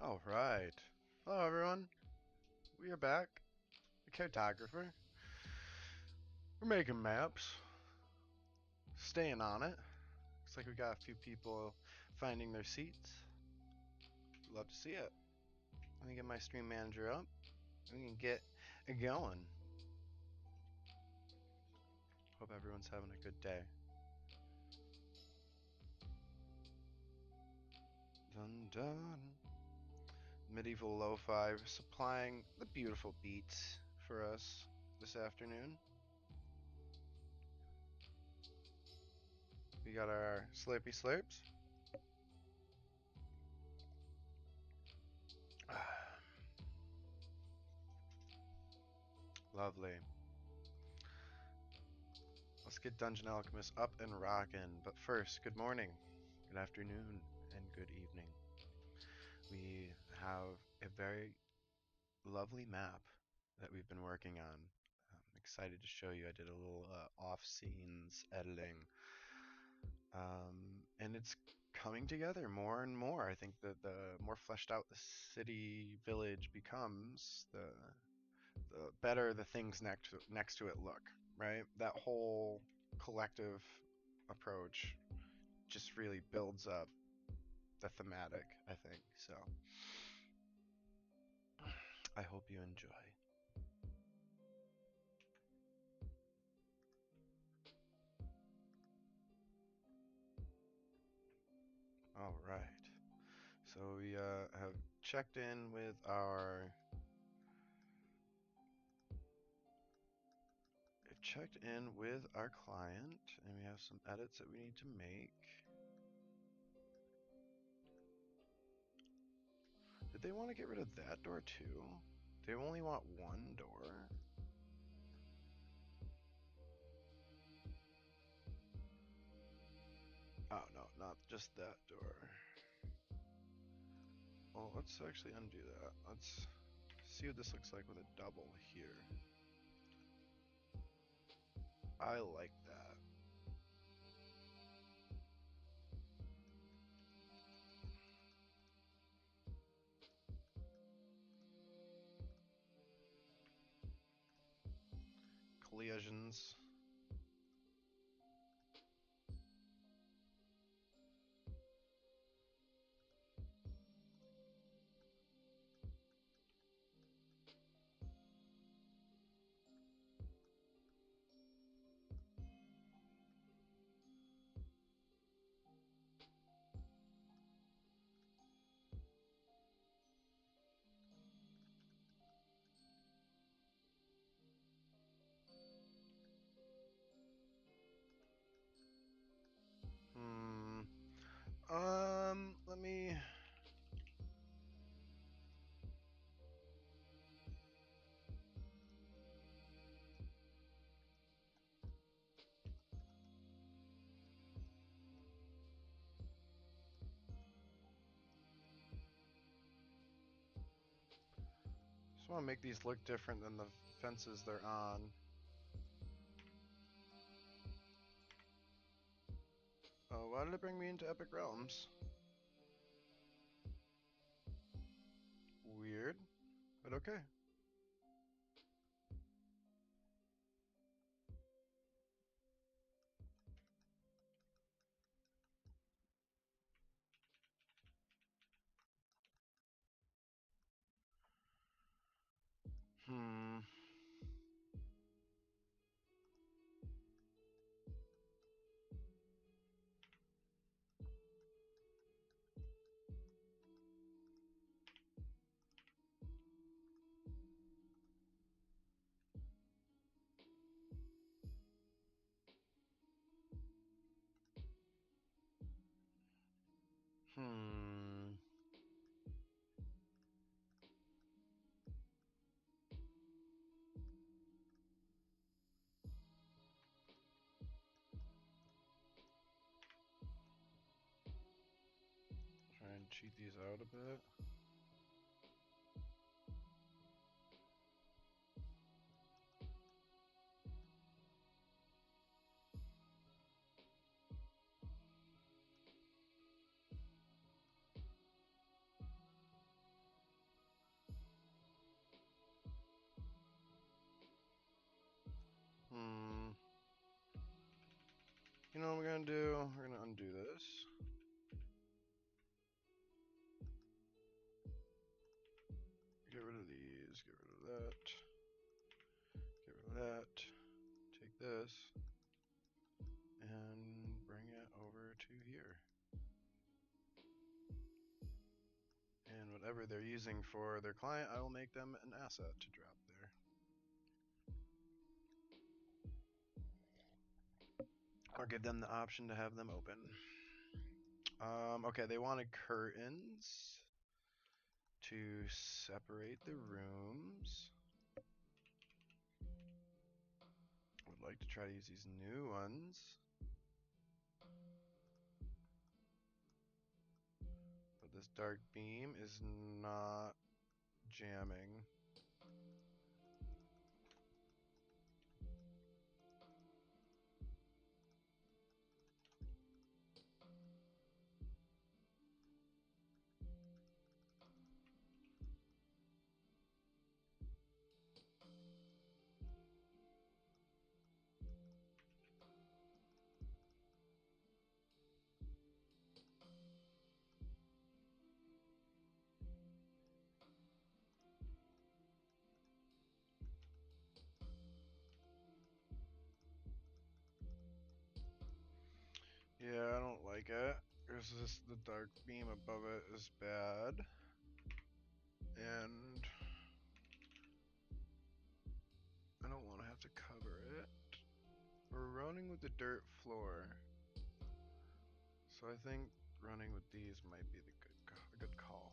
All right. Hello, everyone. We are back. The Caretographer. We're making maps. Staying on it. Looks like we got a few people finding their seats. Love to see it. Let me get my stream manager up. We can get it going. Hope everyone's having a good day. Dun dun. Medieval lo-fi supplying the beautiful beats for us this afternoon. We got our Slurpy Slurps. Lovely. Let's get Dungeon Alchemist up and rockin'. But first, good morning, good afternoon, and good evening. We have a very lovely map that we've been working on. I'm excited to show you. I did a little off-scenes editing. And it's coming together more and more. I think that the more fleshed out the city village becomes, the better the things next to it look, right? That whole collective approach just really builds up the thematic, I think. So I hope you enjoy. All right. So we have checked in with our client, and we have some edits that we need to make. Did they want to get rid of that door too? They only want one door? Oh no, not just that door. Well, let's actually undo that. Let's see what this looks like with a double here. I like that. Collisions. Let me. Just want to make these look different than the fences they're on. Oh, why did it bring me into Epic Realms? Weird, but okay. Hmm. Hmm. Try and cheat these out a bit. know what we're gonna do? We're gonna undo this. Get rid of these, get rid of that. Get rid of that. Take this. And bring it over to here. And whatever they're using for their client, I will make them an asset to drop there. Or give them the option to have them open. Okay, they wanted curtains to separate the rooms. Would like to try to use these new ones. But this dark beam is not jamming. Yeah, I don't like it. There's this, the dark beam above it is bad. And I don't want to have to cover it. We're running with the dirt floor. So I think running with these might be a good call.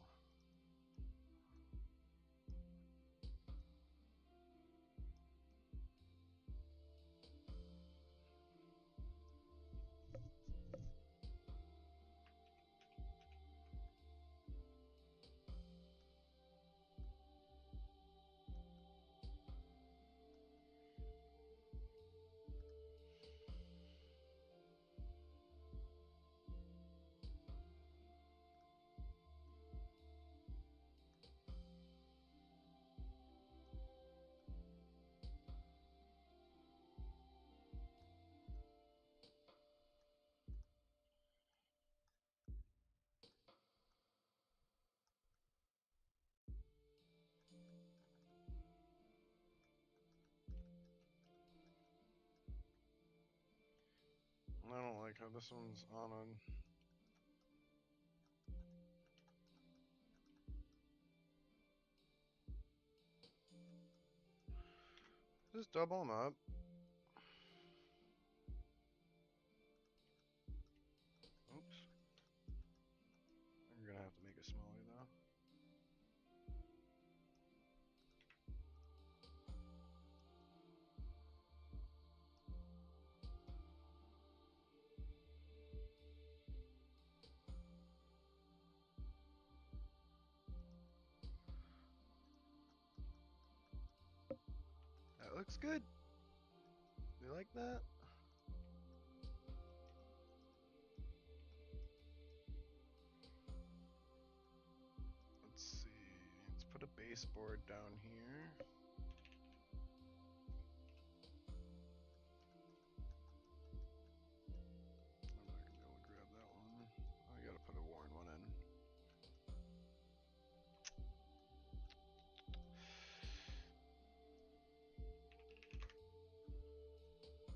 I don't like how this one's on. Just double them up. Oops. You're gonna have to make it smaller though. That looks good. You like that? Let's see. Let's put a baseboard down here. I'm not gonna be able to grab that one. I gotta put a worn one in.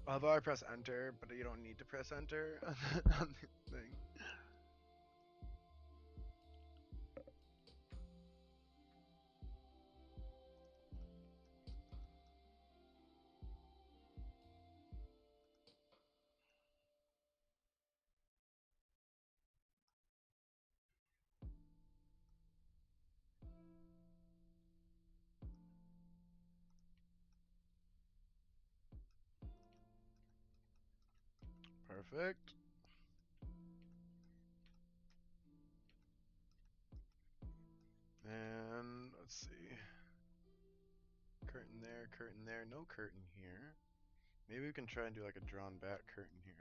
Although I press enter, but you don't need to press enter on the thing. Perfect. And let's see. Curtain there, no curtain here. Maybe we can try and do like a drawn back curtain here.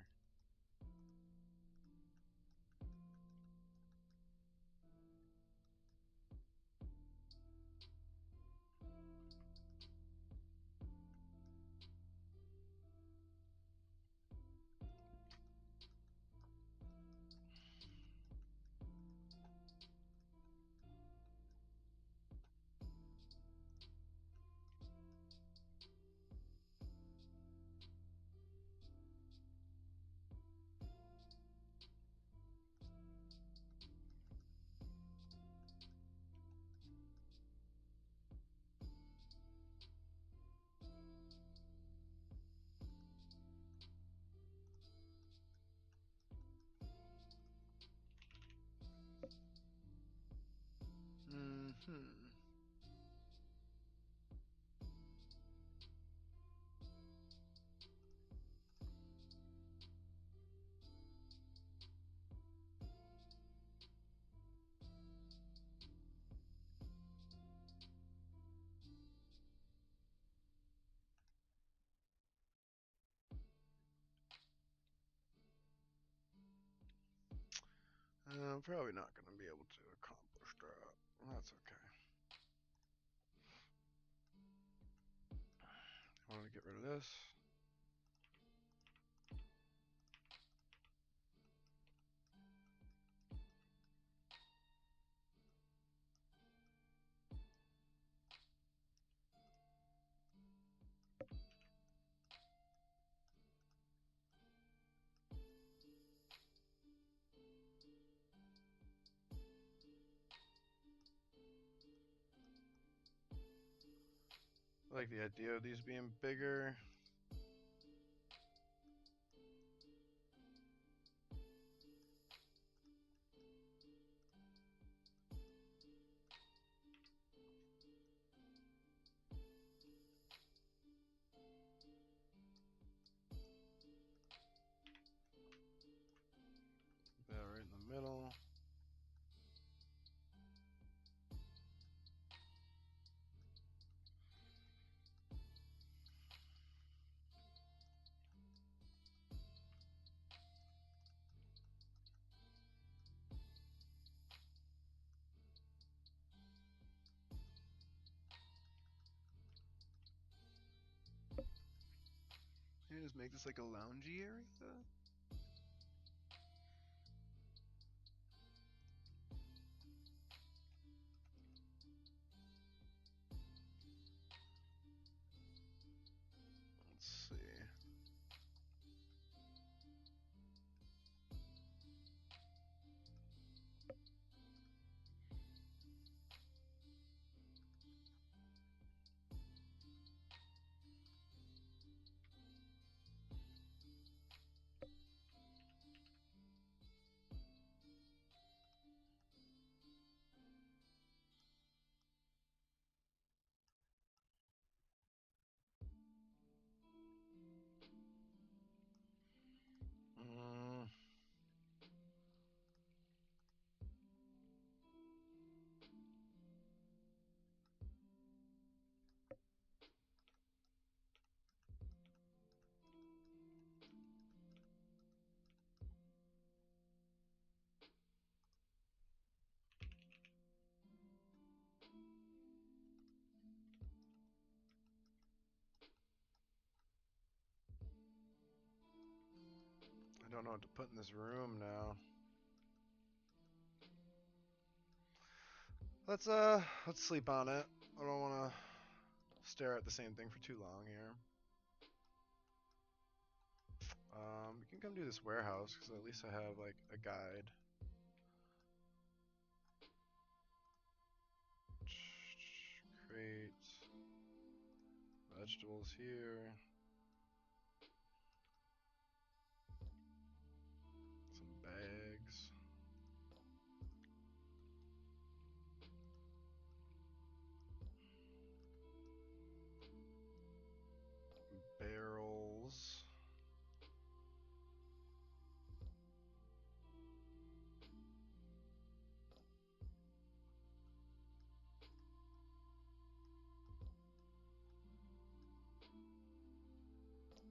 I'm probably not going to be able to accomplish that. That's okay. I want to get rid of this. I like the idea of these being bigger. That right in the middle. Can you just make this like a loungy area? Let's see. Mm, I don't know what to put in this room now. Let's sleep on it. I don't want to stare at the same thing for too long here. We can come do this warehouse because at least I have like a guide. Crates, vegetables here, some bags. Barrels.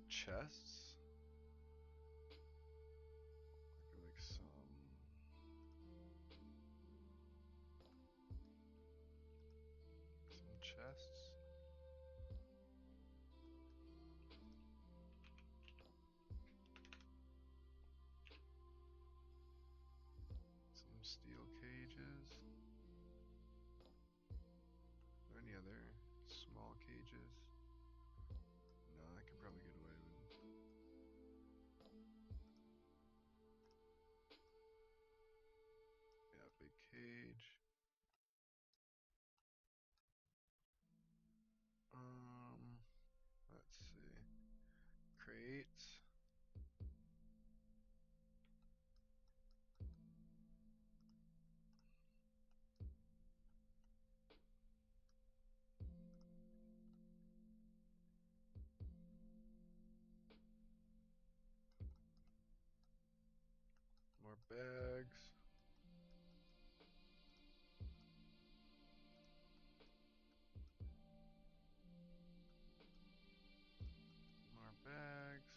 Chests. Like some chests. Some steel cages. Or any other small cages? No, I can probably get away with. Yeah, big cage. Let's see. Crates. More bags. More bags.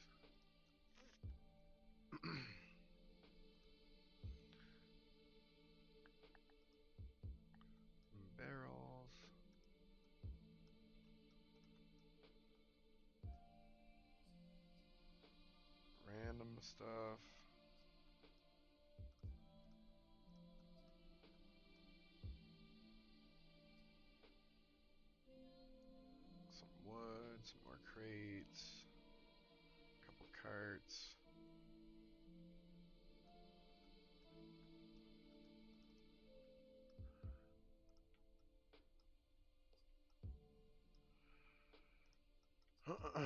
stuff. Some wood, some more crates, a couple carts. Okay.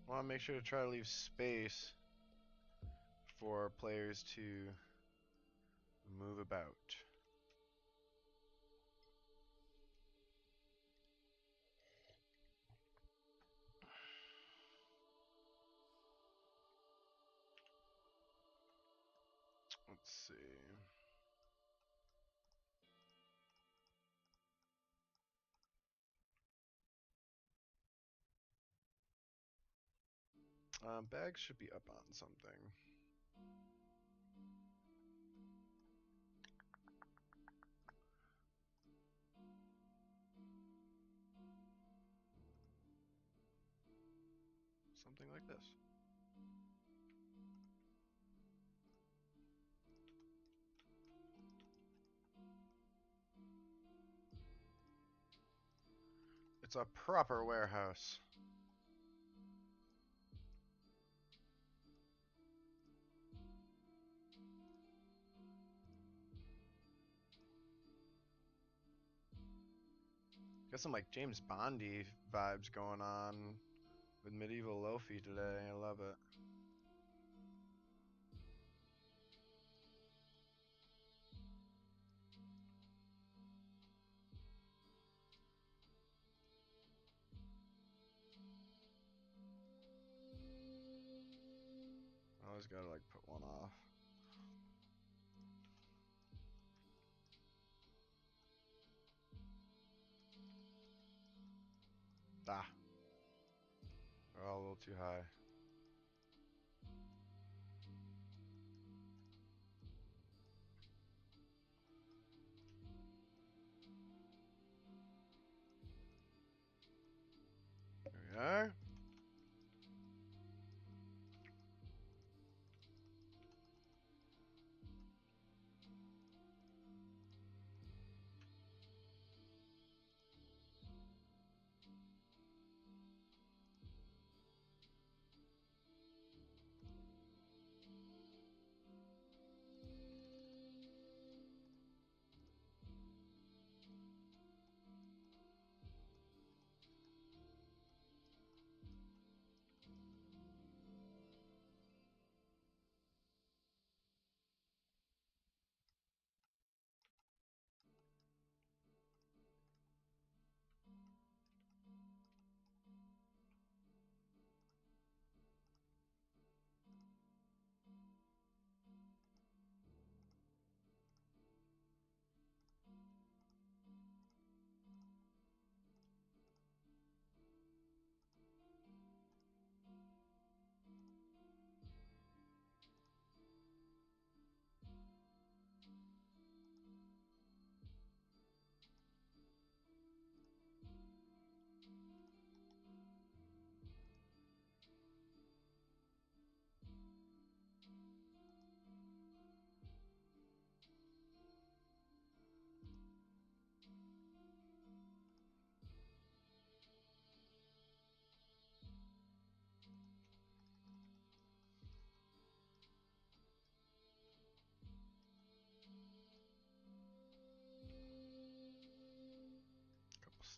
Want to make sure to try to leave space for players to move about. Let's see. Bags should be up on something. Something like this. It's a proper warehouse. Got some like James Bondy vibes going on with medieval lofi today. I love it. I always gotta like put one off. Ah, they're all a little too high. There we are.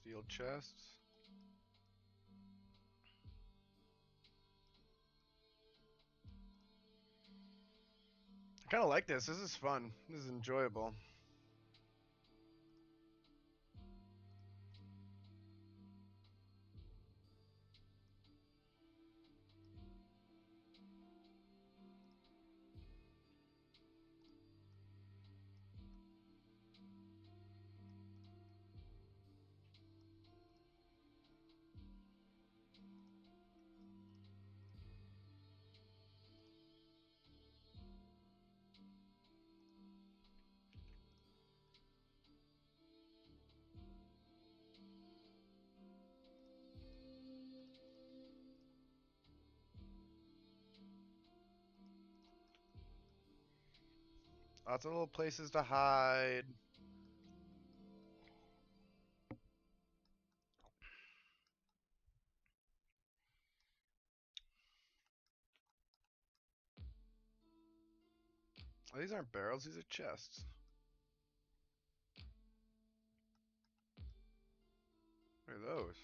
Steel chests. I kind of like this. This is fun. This is enjoyable. Lots of little places to hide. Oh, these aren't barrels, these are chests. What are those?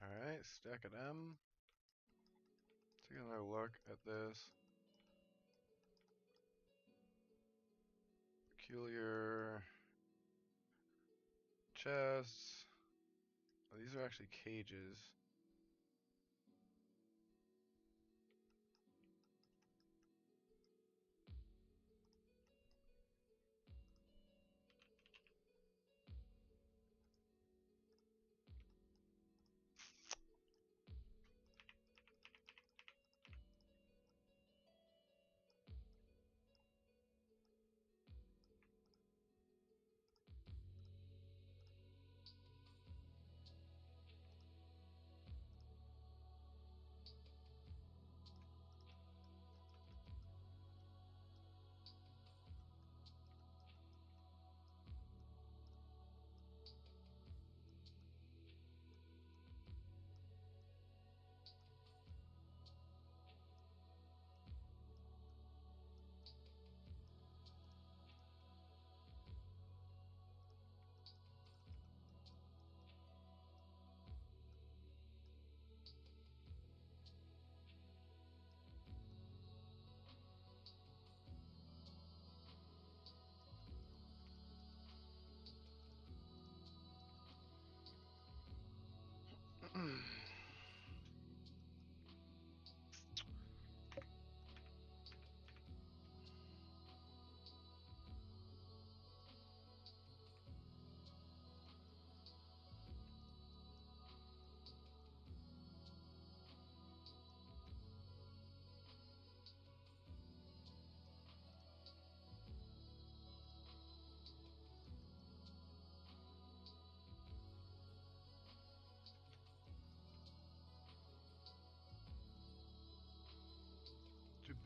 Alright, stack of them. Take another look at this. Peculiar chests. Oh, these are actually cages.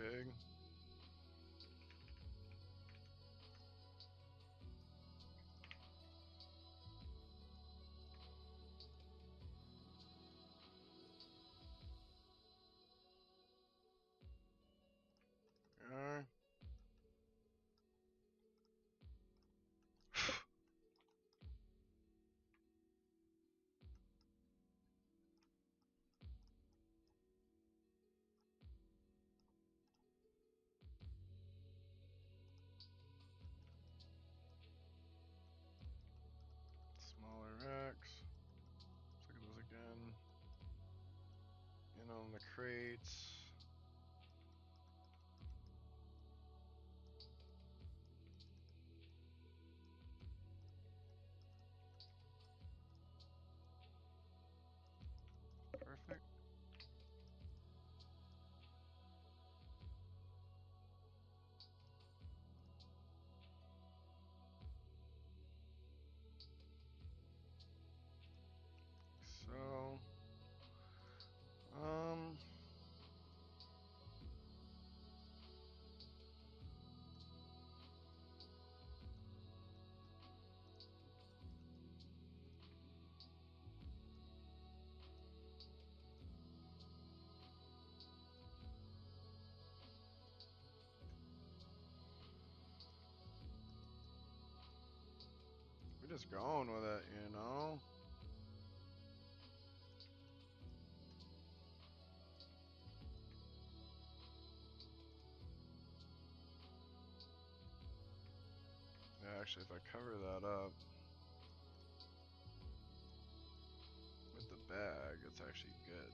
big. Alright. Smaller racks. Let's look at those again. In on the crates. Perfect. So, we're just going with it, you know? Yeah, actually, if I cover that up with the bag, it's actually good.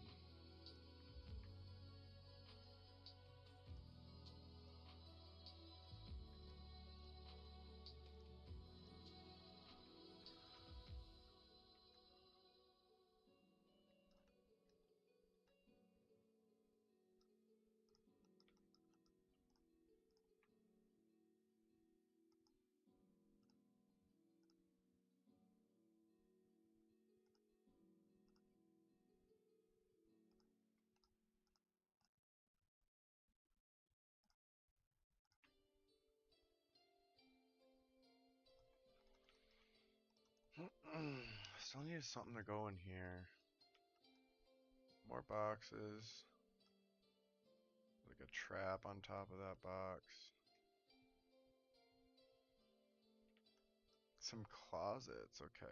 Still need something to go in here. More boxes. Like a trap on top of that box. Some closets, okay.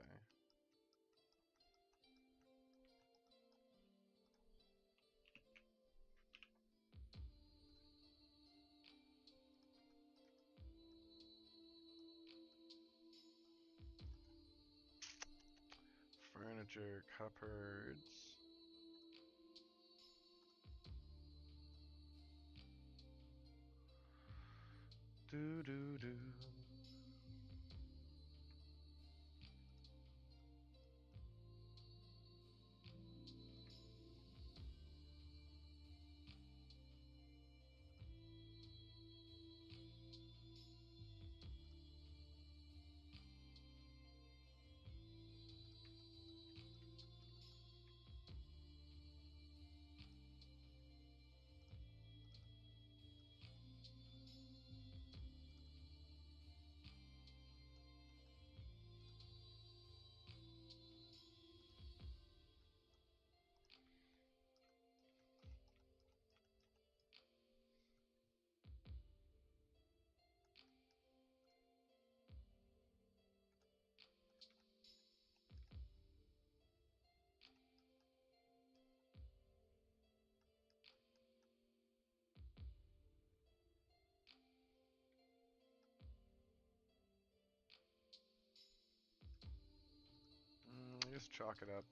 Furniture, cupboards. Do do do. Just chalk it up.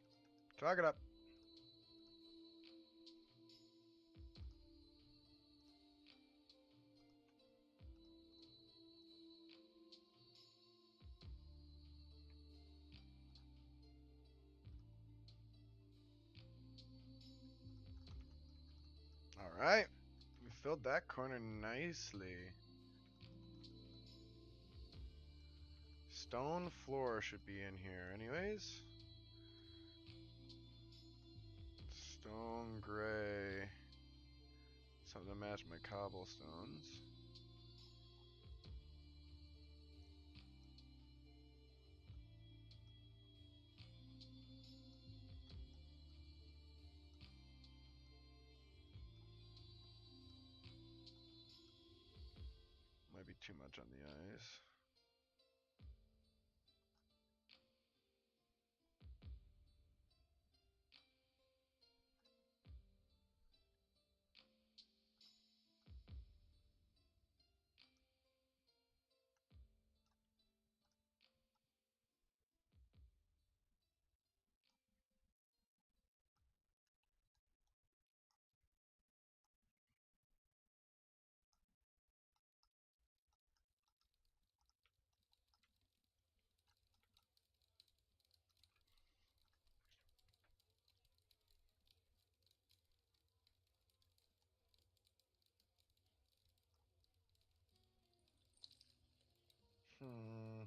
Chalk it up. Alright. We filled that corner nicely. Stone floor should be in here anyways. Stone gray. Something to match my cobblestones. Might be too much on the ice. Hmm.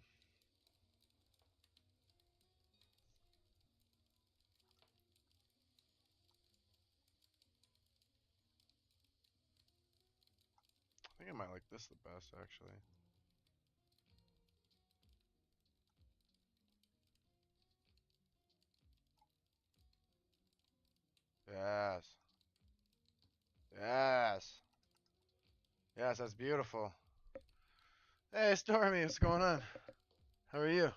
I think I might like this the best, actually. Yes. Yes. Yes, that's beautiful. Hey, Stormy, what's going on? How are you?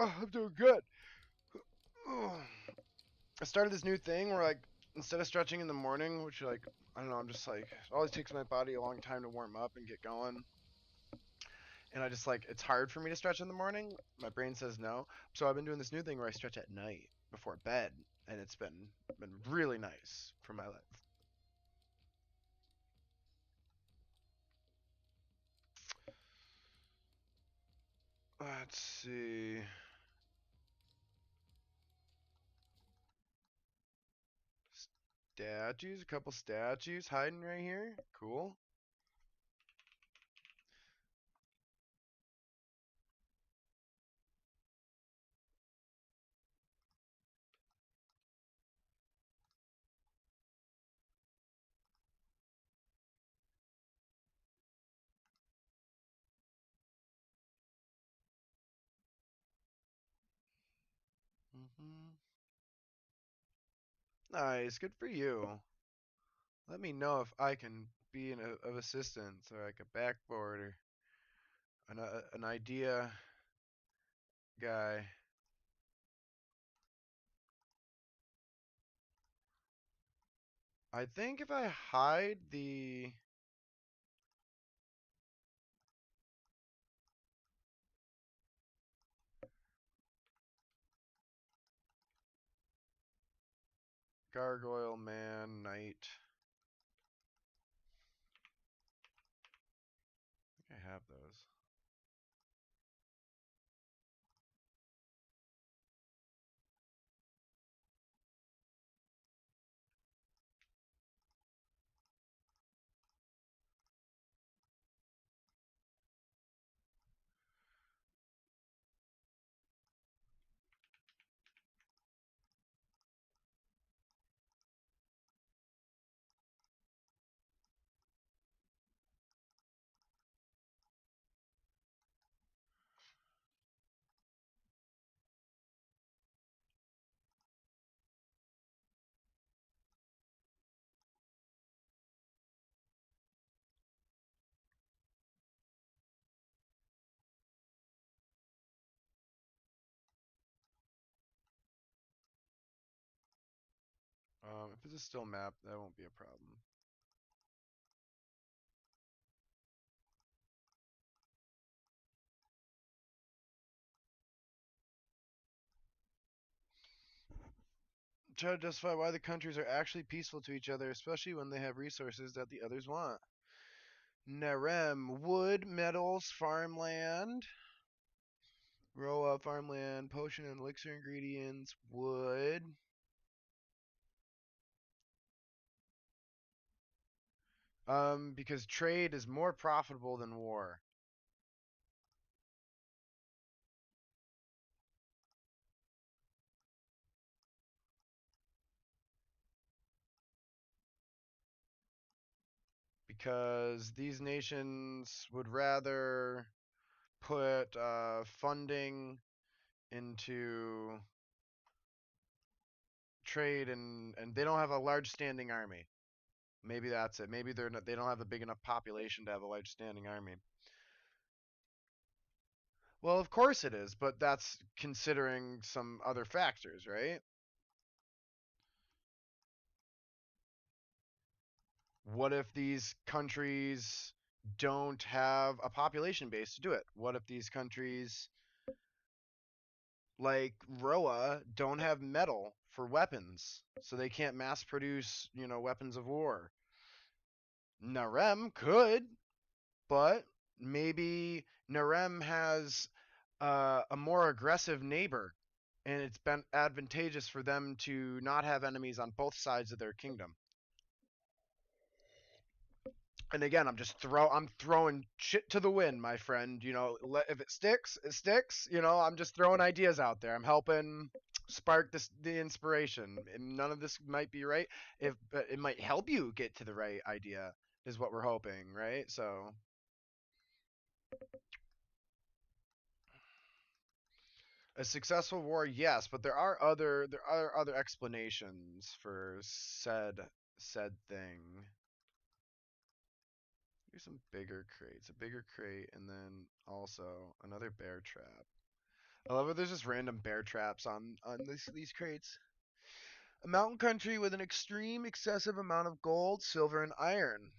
I'm doing good. I started this new thing where, like, instead of stretching in the morning, which, like, I don't know, I'm just like, it always takes my body a long time to warm up and get going. And I just, like, it's hard for me to stretch in the morning. My brain says no. So I've been doing this new thing where I stretch at night before bed. And it's been really nice for my life. Let's see. Statues, a couple statues hiding right here. Cool. Hmm. Nice, good for you. Let me know if I can be of assistance or like a backboard or an idea guy. I think if I hide the Gargoyle Man Knight, I think I have those. If it's a still map, that won't be a problem. Try to justify why the countries are actually peaceful to each other, especially when they have resources that the others want. Narem, wood, metals, farmland. Grow up farmland, potion and elixir ingredients, wood. Because trade is more profitable than war. because these nations would rather put funding into trade, and they don't have a large standing army. Maybe that's it. Maybe they don't have a big enough population to have a large standing army. Well, of course it is, but that's considering some other factors, right? What if these countries don't have a population base to do it? What if these countries like Roa don't have metal for weapons, so they can't mass produce, weapons of war? Narem could, but maybe Narem has a more aggressive neighbor, and it's been advantageous for them to not have enemies on both sides of their kingdom. And again, I'm throwing shit to the wind, my friend. If it sticks, it sticks. I'm just throwing ideas out there. I'm helping spark the inspiration. And none of this might be right, but it might help you get to the right idea. Is what we're hoping, right? So a successful war, yes, but there are other explanations for said thing. Here's some bigger crates, a bigger crate, and then also another bear trap. I love it. There's just random bear traps on these crates. A mountain country with an extreme excessive amount of gold, silver, and iron.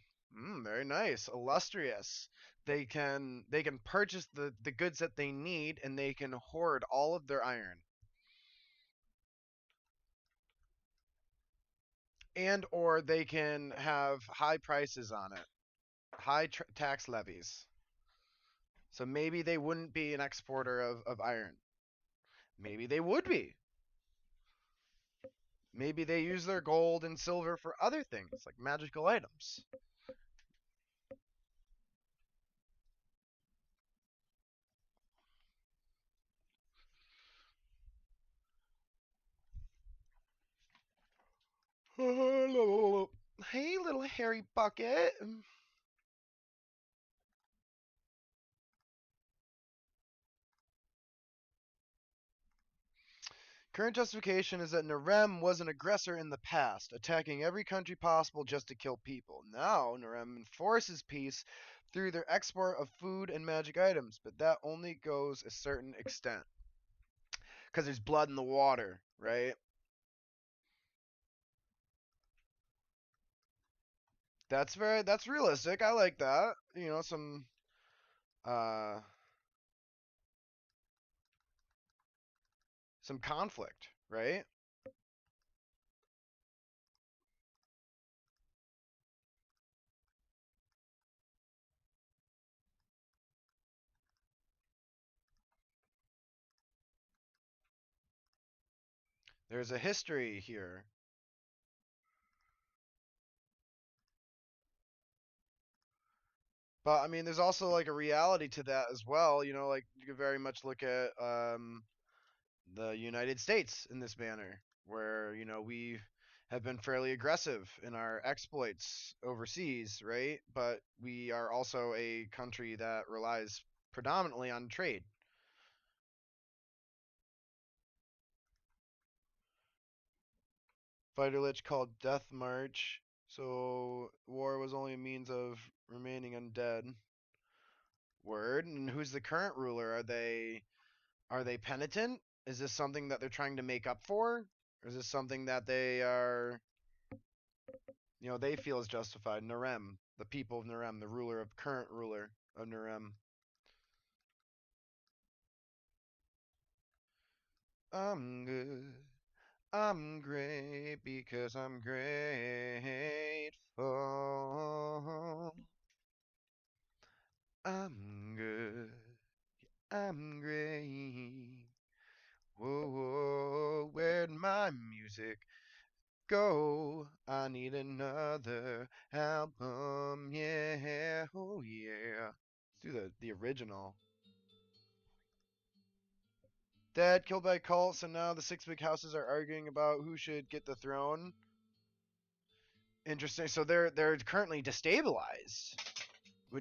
Very nice, illustrious. They can purchase the goods that they need, and they can hoard all of their iron, and or they can have high prices on it, high tax levies. So maybe they wouldn't be an exporter of iron. Maybe they would be. Maybe they use their gold and silver for other things, like magical items. Hey, little hairy bucket. Current justification is that Narem was an aggressor in the past, attacking every country possible just to kill people. Now, Narem enforces peace through their export of food and magic items, but that only goes a certain extent. Because there's blood in the water, right? That's realistic. I like that. Uh some conflict, right? There's a history here. But I mean, there's also like a reality to that as well. Like you could very much look at the United States in this manner, where we have been fairly aggressive in our exploits overseas, right? But we are also a country that relies predominantly on trade. Fighter Lich called Death March, so war was only a means of remaining undead. Word. And who's the current ruler? Are they penitent? Is this something that they're trying to make up for? Or is this something that they feel is justified? Narem, the people of Narem, the current ruler of Narem. I'm good. I'm great because I'm grateful. I'm good. I'm great. Whoa, whoa, where'd my music go? I need another album. Yeah, oh yeah. Let's do the original. Dad killed by a cult, so now the six big houses are arguing about who should get the throne. Interesting. So they're currently destabilized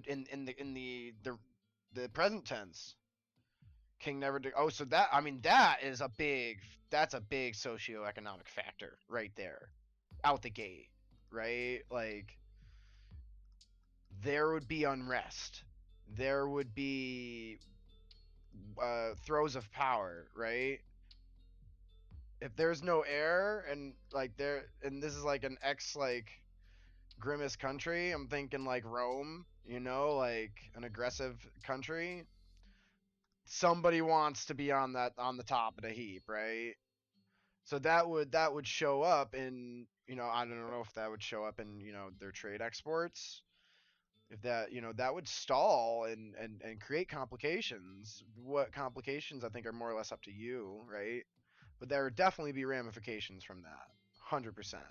in the present tense. King never. Oh, so that I mean that's a big socioeconomic factor right there, out the gate, right? Like there would be unrest, there would be throes of power, right? If there's no air and like there and this is like an ex like grimace country, I'm thinking like Rome, like an aggressive country. Somebody wants to be on the top of the heap, right? So that would show up in I don't know if that would show up in their trade exports. If that that would stall and create complications. What complications I think are more or less up to you, right? But there would definitely be ramifications from that, 100%.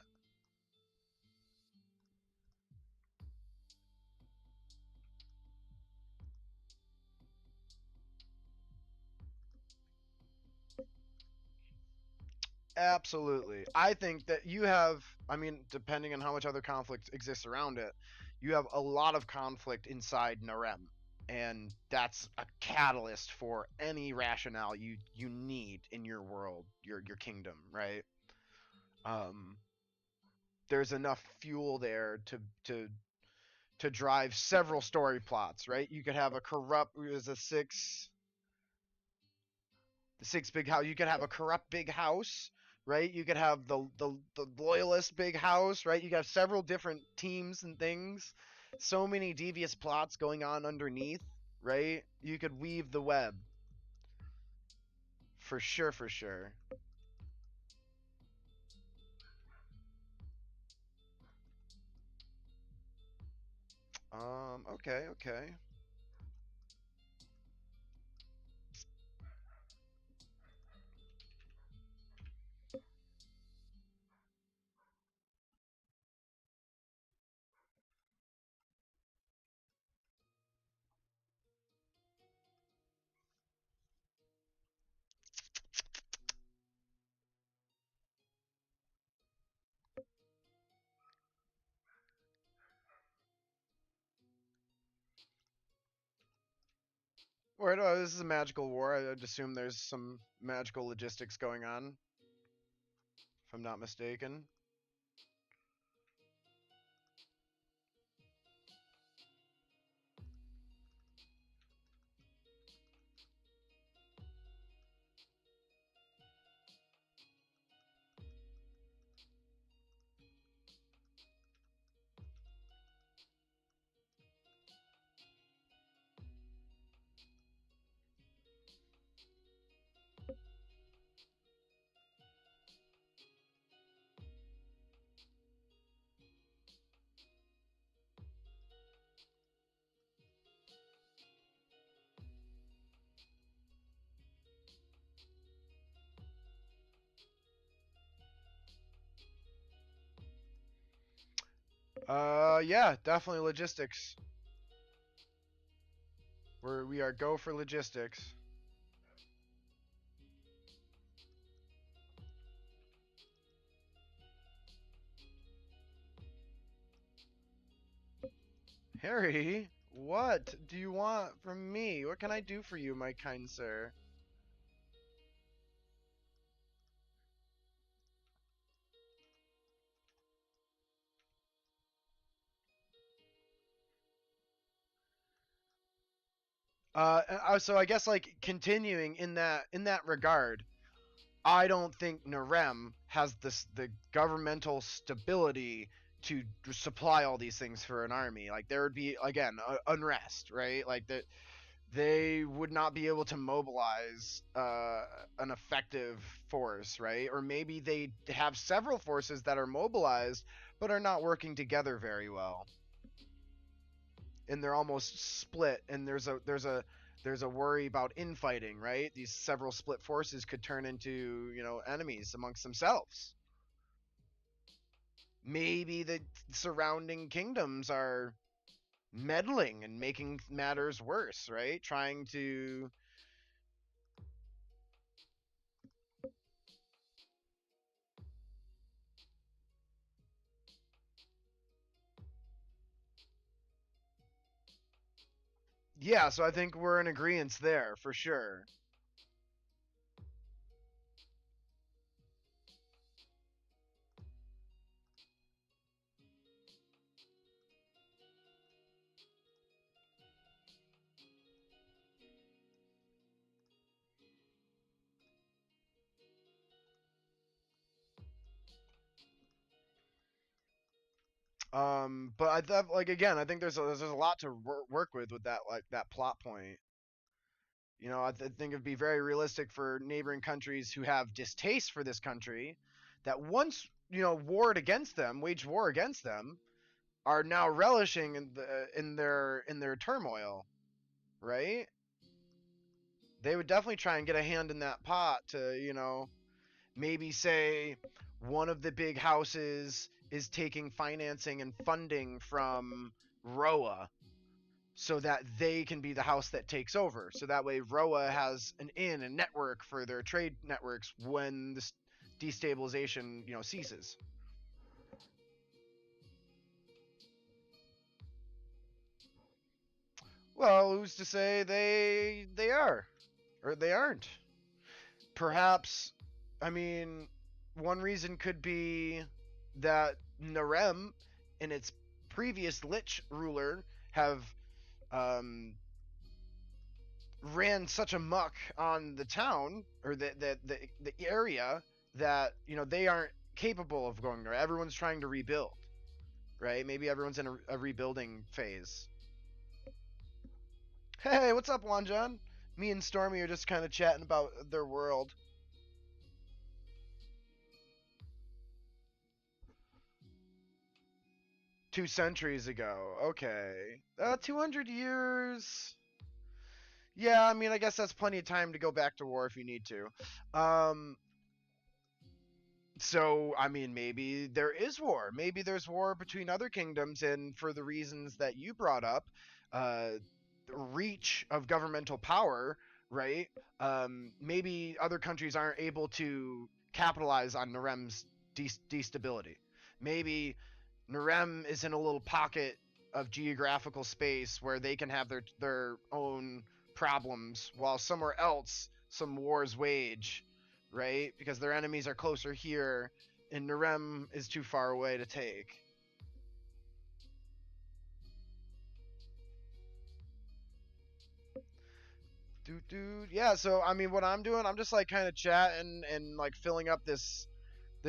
Absolutely. I think that you have, I mean, depending on how much other conflict exists around it, you have a lot of conflict inside Narem. And that's a catalyst for any rationale you need in your world, your kingdom, right? Um, there's enough fuel there to drive several story plots, right? You could have a corrupt, there's a the six big house. You could have a corrupt big house, right? You could have the loyalist big house, right? You got several different teams and things. So many devious plots going on underneath, right? You could weave the web for sure, for sure. Okay, okay. Wait, this is a magical war. I'd assume there's some magical logistics going on, if I'm not mistaken. Yeah, definitely logistics. We are go for logistics. Harry, what do you want from me? What can I do for you, my kind sir? So I guess like continuing in that regard, I don't think Narem has the governmental stability to supply all these things for an army. Like there would be again unrest, right? Like that they would not be able to mobilize an effective force, right? Or maybe they have several forces that are mobilized but are not working together very well, and they're almost split. And there's a worry about infighting, right? These several split forces could turn into enemies amongst themselves. Maybe the surrounding kingdoms are meddling and making matters worse, right? Trying to Yeah, so I think we're in agreement there for sure. But I thought, like, again, I think there's a lot to work with that, like, that plot point. You know, think it'd be very realistic for neighboring countries who have distaste for this country, that once warred against them, waged war against them, are now relishing in their turmoil, right? They would definitely try and get a hand in that pot to maybe say one of the big houses is taking financing and funding from Roa so that they can be the house that takes over. So that way Roa has an in and network for their trade networks when this destabilization, ceases. Well, who's to say they are or they aren't? Perhaps, I mean, one reason could be that Narem and its previous Lich ruler have um, ran such a muck on the town or the area that they aren't capable of going there. Everyone's trying to rebuild, right? Maybe everyone's in a rebuilding phase. Hey, what's up, Wanjan? Me and Stormy are just kind of chatting about their world. 2 centuries ago. Okay. 200 years. Yeah, I mean, I guess that's plenty of time to go back to war if you need to. Um, so, I mean, maybe there is war. Maybe there's war between other kingdoms, and for the reasons that you brought up, the reach of governmental power, right? Maybe other countries aren't able to capitalize on Narem's destability. Maybe Narem is in a little pocket of geographical space where they can have their own problems, while somewhere else some wars wage, right? Because their enemies are closer here, and Narem is too far away to take. Dude. Yeah, so I mean, what I'm doing, I'm just like kind of chatting and like filling up this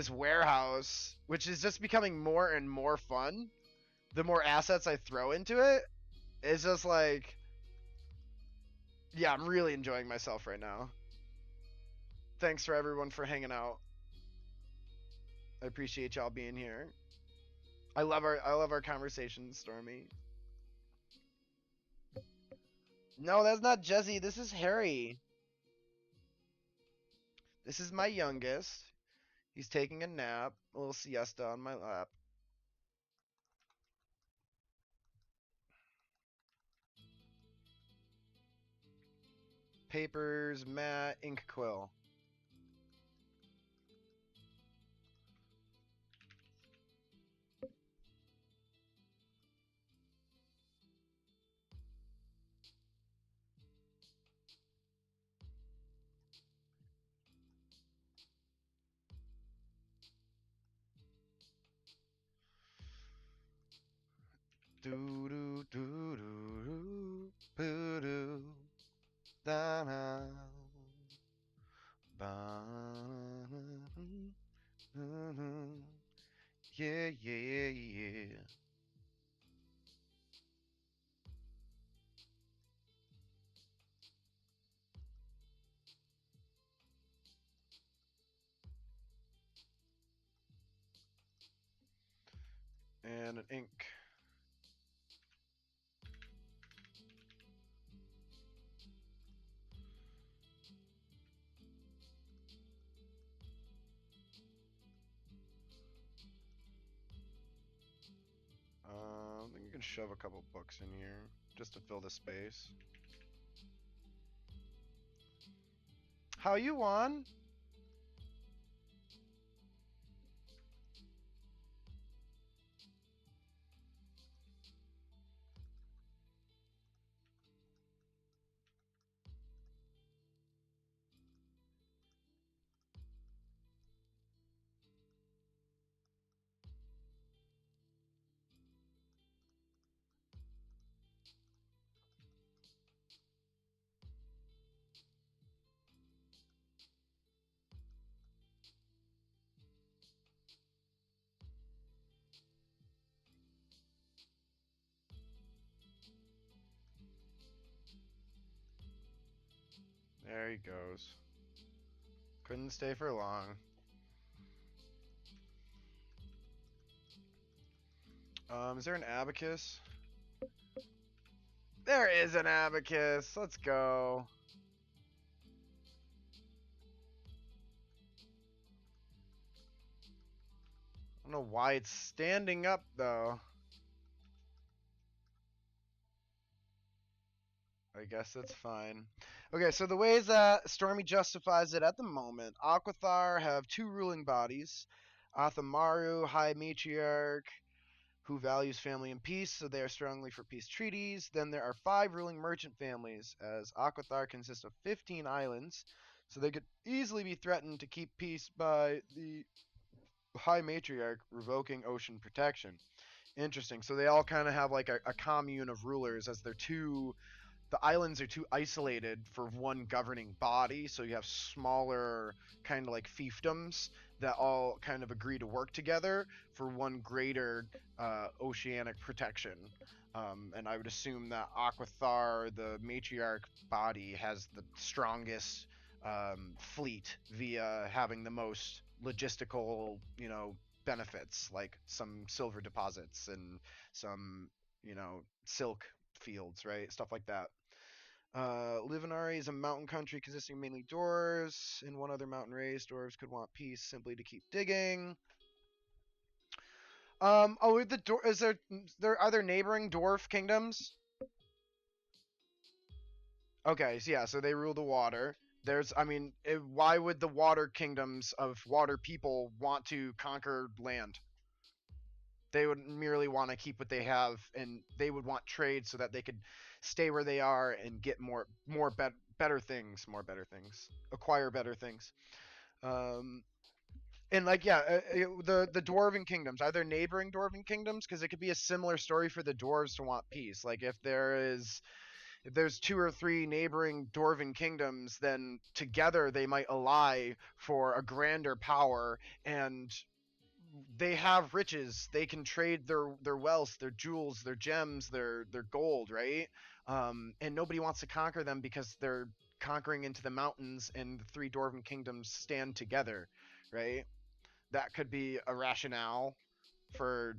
warehouse, which is just becoming more and more fun. The more assets I throw into it, it's just like, yeah, I'm really enjoying myself right now. Thanks for everyone for hanging out. I appreciate y'all being here. I love our conversations, Stormy. No, that's not Jesse. This is Harry. This is my youngest. He's taking a nap, a little siesta on my lap. Papers, mat, ink quill. Do do do do do do da da ba yeah. And an ink. I think you can shove a couple books in here just to fill the space. How you want? There he goes. Couldn't stay for long. Is there an abacus? There is an abacus. Let's go. I don't know why it's standing up though. I guess that's fine. Okay, so the ways that Stormy justifies it at the moment, Aquathar have 2 ruling bodies. Athamaru, High Matriarch, who values family and peace, so they are strongly for peace treaties. Then there are 5 ruling merchant families, as Aquathar consists of 15 islands, so they could easily be threatened to keep peace by the High Matriarch revoking ocean protection. Interesting. So they all kind of have like a commune of rulers, as they're too the islands are too isolated for one governing body, so you have smaller kind of like fiefdoms that all kind of agree to work together for one greater oceanic protection. And I would assume that Aquathar, the matriarch body, has the strongest fleet via having the most logistical, benefits, like some silver deposits and some, silk fields, right? Stuff like that. Livinari is a mountain country consisting of mainly dwarves. In one other mountain race, dwarves could want peace simply to keep digging. Are there neighboring dwarf kingdoms? Okay, so yeah, so they rule the water. Why would the water kingdoms of water people want to conquer land? They would merely want to keep what they have, and they would want trade so that they could stay where they are and get better things, acquire better things. Um, and like yeah, the dwarven kingdoms, are there neighboring dwarven kingdoms? Because it could be a similar story for the dwarves to want peace. Like if there's 2 or 3 neighboring dwarven kingdoms, then together they might ally for a grander power, and they have riches. They can trade their wealth, their jewels, their gems, their gold, right? And nobody wants to conquer them because they're conquering into the mountains, and the 3 dwarven kingdoms stand together, right? That could be a rationale for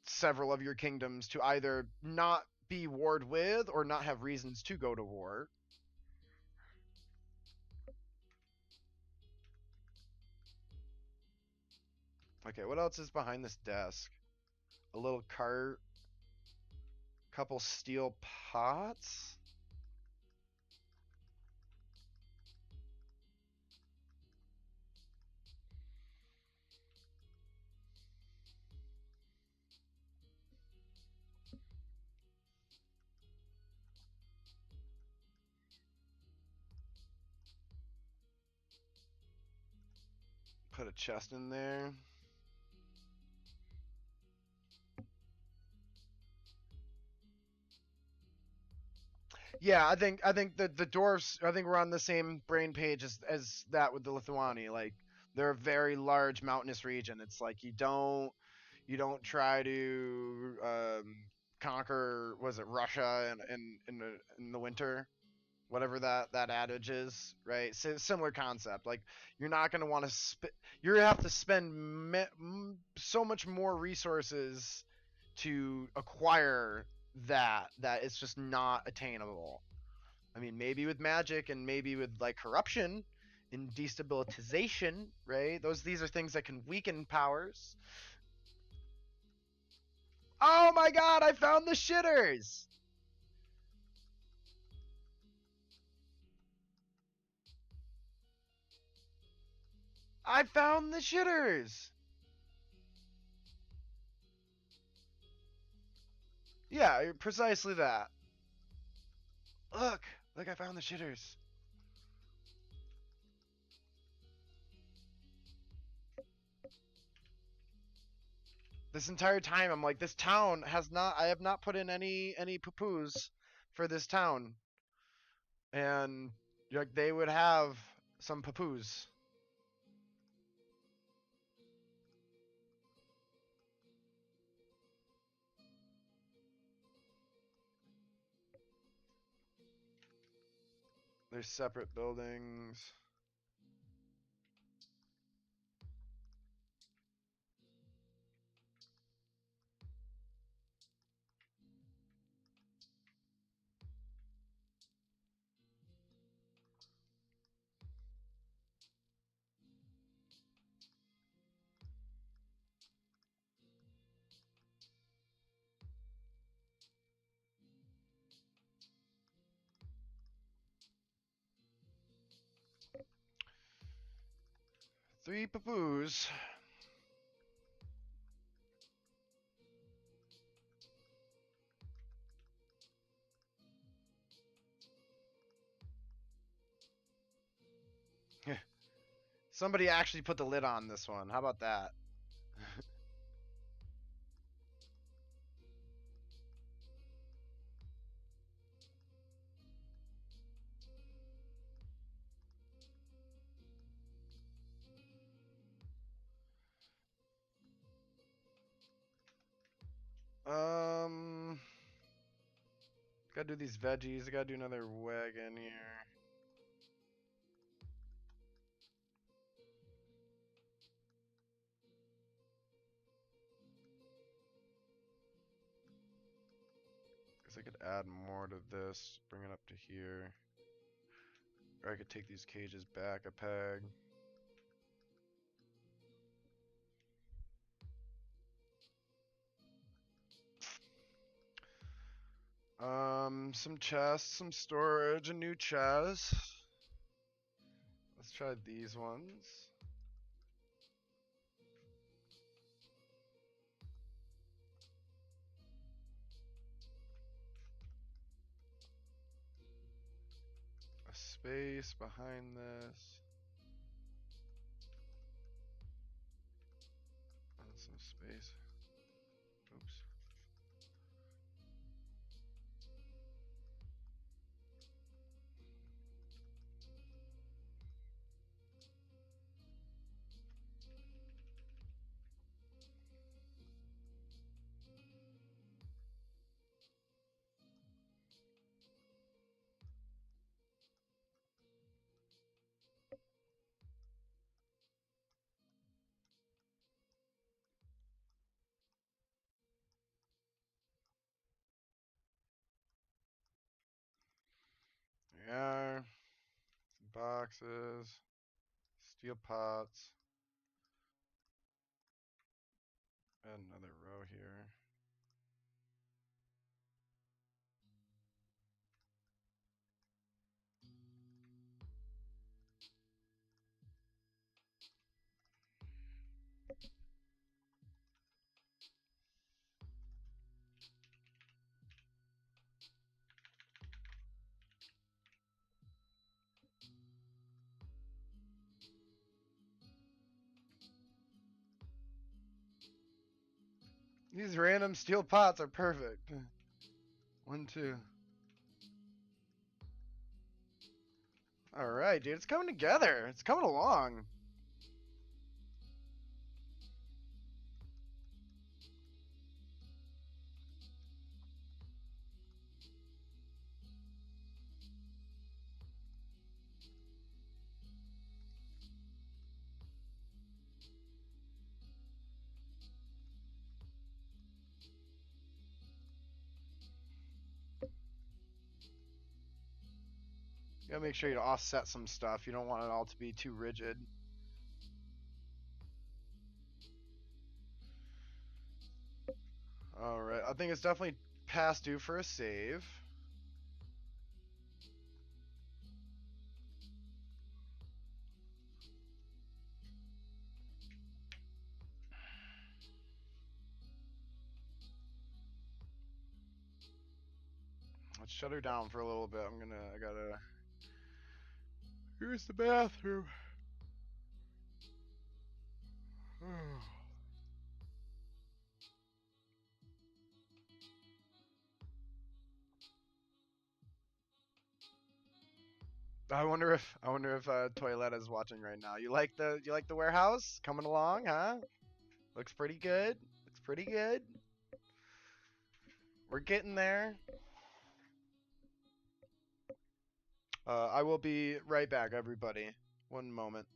several of your kingdoms to either not be warred with or not have reasons to go to war. Okay, what else is behind this desk? A little cart, couple steel pots. Put a chest in there. Yeah, I think the dwarfs. I think we're on the same brain page as that with the Lithuani. Like they're a very large mountainous region. It's like you don't try to conquer, was it Russia in the winter, whatever that adage is, right? Similar concept. Like you're not going to want to you're going to have to spend so much more resources to acquire that it's just not attainable. I mean, maybe with magic and maybe with like corruption and destabilization, right? These are things that can weaken powers. Oh my god, I found the shitters! I found the shitters! Yeah, precisely that. Look, I found the shitters. This entire time, I'm like, this town has not. I have not put in any poo-poos for this town, and like they would have some poo-poos. There's separate buildings. Three papoos. Somebody actually put the lid on this one. How about that? Gotta do these veggies. I gotta do another wagon here. Guess I could add more to this, bring it up to here. Or I could take these cages back a peg. Some chests, some storage, a new chest. Let's try these ones. A space behind this. And some space. Oops. There we are. Some boxes. Steel pots. Add another row here. These random steel pots are perfect. 1, 2. Alright, dude, it's coming together. It's coming along. You gotta make sure you offset some stuff. You don't want it all to be too rigid. Alright, I think it's definitely past due for a save. Let's shut her down for a little bit. I gotta. Here's the bathroom. I wonder if Toilette is watching right now. You like the warehouse coming along, huh? Looks pretty good. Looks pretty good. We're getting there. I will be right back, everybody. One moment.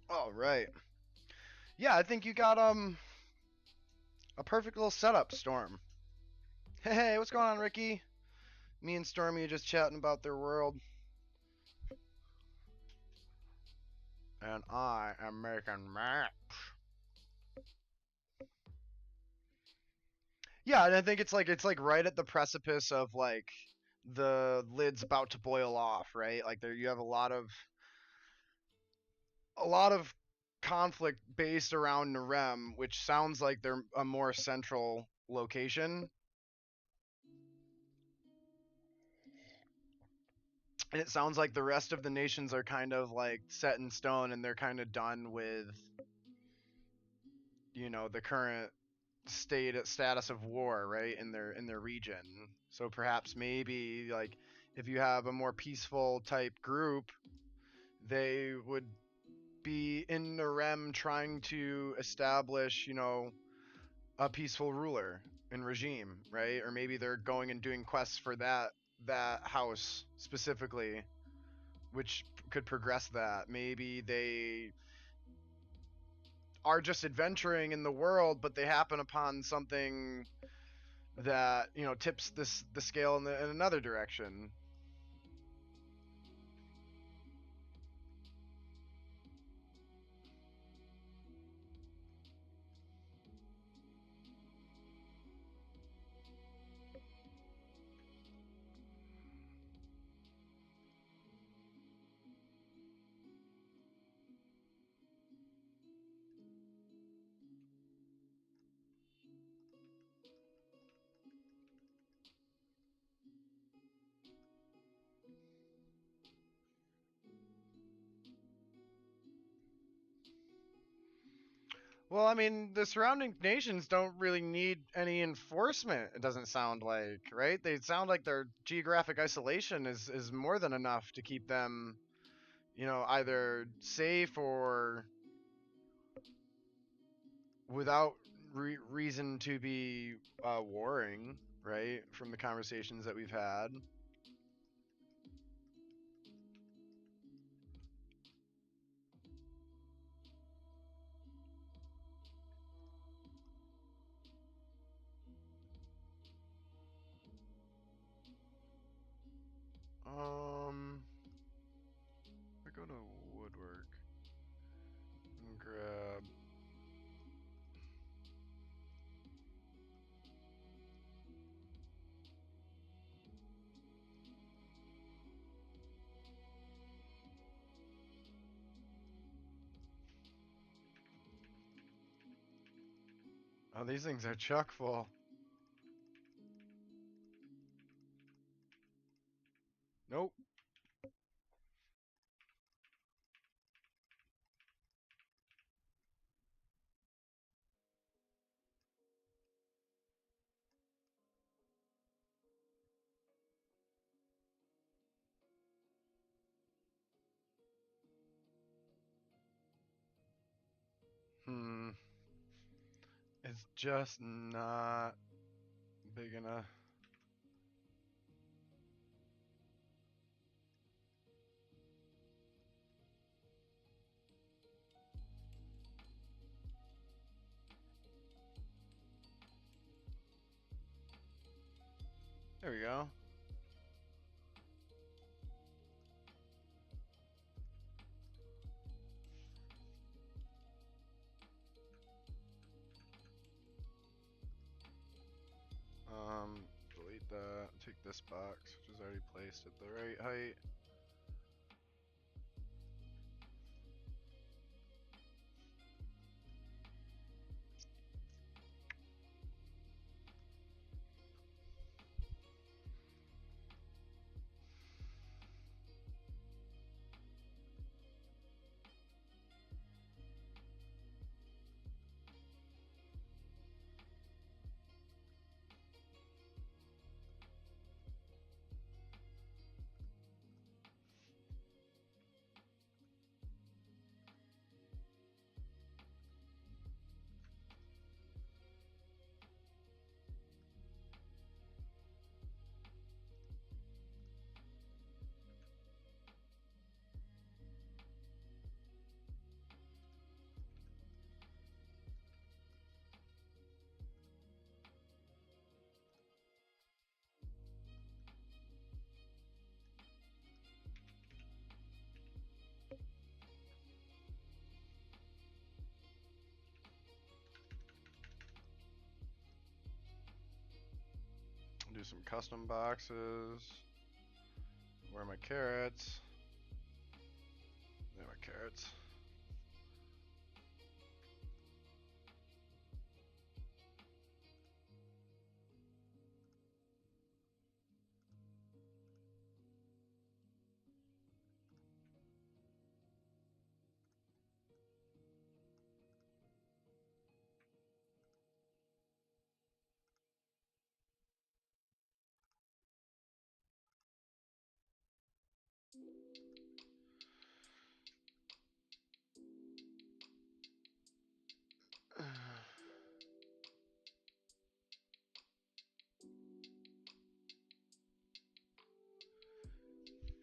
All right. Yeah, I think you got a perfect little setup, Storm. Hey, what's going on, Ricky? Me and Stormy are just chatting about their world, and I am making maps. Yeah, and I think it's like right at the precipice of like the lid's about to boil off, right? Like there you have a lot of conflict based around Narem, which sounds like they're a more central location. And it sounds like the rest of the nations are kind of like set in stone and they're kind of done with, the current status of war, right, in their region. So perhaps maybe like if you have a more peaceful type group, they would be in Narem trying to establish, a peaceful ruler and regime, right? Or maybe they're going and doing quests for that house specifically, which could progress that. Maybe they are just adventuring in the world, but they happen upon something that tips the scale in another direction. Well, I mean, the surrounding nations don't really need any enforcement. It doesn't sound like, right? They sound like their geographic isolation is more than enough to keep them, either safe or without reason to be warring, right? From the conversations that we've had. I go to woodwork and grab. Oh, these things are chock full. Nope. Hmm. It's just not big enough. There we go. Delete that. Take this box, which is already placed at the right height. do some custom boxes. Where are my carrots? There are my carrots.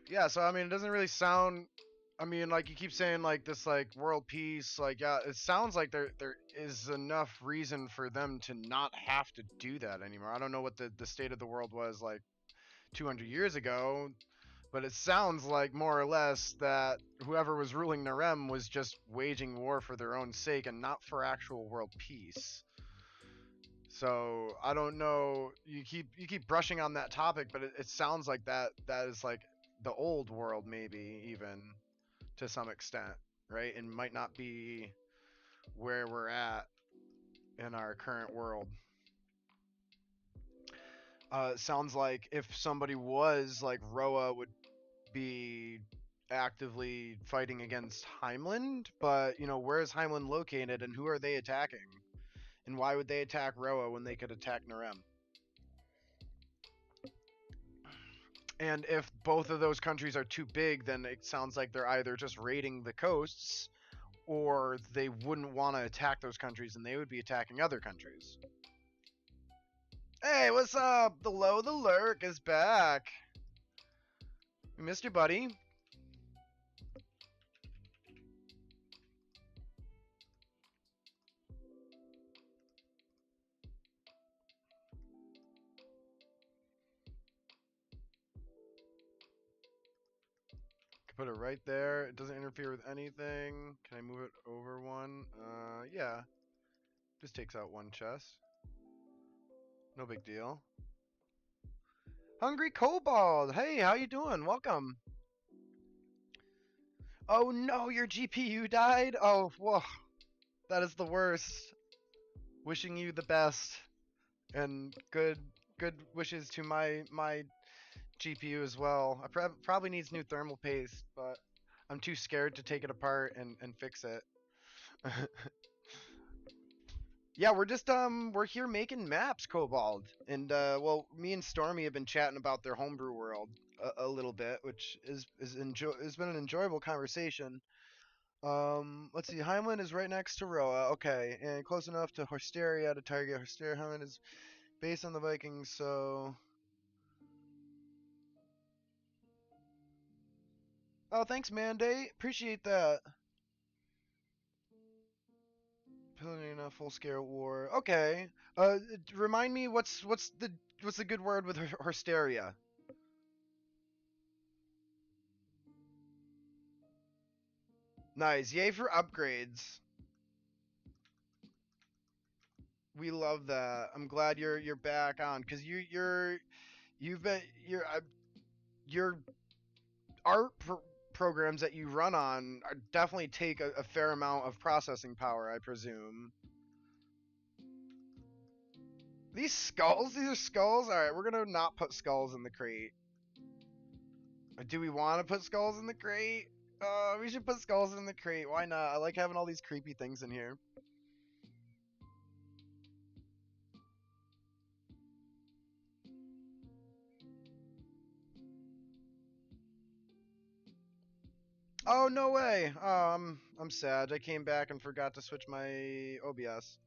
Yeah, so I mean, it doesn't really sound. I mean, like you keep saying, like this, like world peace. Like, yeah, it sounds like there is enough reason for them to not have to do that anymore. I don't know what the state of the world was like 200 years ago, but it sounds like more or less that whoever was ruling Narem was just waging war for their own sake and not for actual world peace. So I don't know. You keep brushing on that topic, but it sounds like that is like the old world, maybe even to some extent, right? And might not be where we're at in our current world. Sounds like if somebody was like Roa would be actively fighting against Heimland, but you know, where is Heimland located and who are they attacking? And why would they attack Roa when they could attack Narem? And if both of those countries are too big, then it sounds like they're either just raiding the coasts or they wouldn't want to attack those countries and they would be attacking other countries. Hey, what's up? The Low the Lurk is back. We missed you, buddy. Put it right there. It doesn't interfere with anything. Can I move it over one? Yeah. Just takes out one chest. No big deal. Hungry Kobold! Hey, how you doing? Welcome. Oh no, your GPU died? Oh, whoa. That is the worst. Wishing you the best. And good wishes to my GPU as well. I probably needs new thermal paste, but I'm too scared to take it apart and fix it. Yeah, we're here making maps, Cobalt, and well, me and Stormy have been chatting about their homebrew world a little bit, which has been an enjoyable conversation. Let's see, Heimland is right next to Roa, okay, and close enough to Horsteria to target Horsteria. Heimland is based on the Vikings, so. Oh, thanks, Mandate. Appreciate that. Piloting a full-scale war. Okay. Remind me what's the good word with Horsteria? Nice. Yay for upgrades. We love that. I'm glad you're back on because you've been your art programs that you run on definitely take a fair amount of processing power, I presume. These are skulls. All right, we're gonna not put skulls in the crate. Do we want to put skulls in the crate? We should put skulls in the crate. Why not? I like having all these creepy things in here. Oh, no way. I'm sad. I came back and forgot to switch my OBS.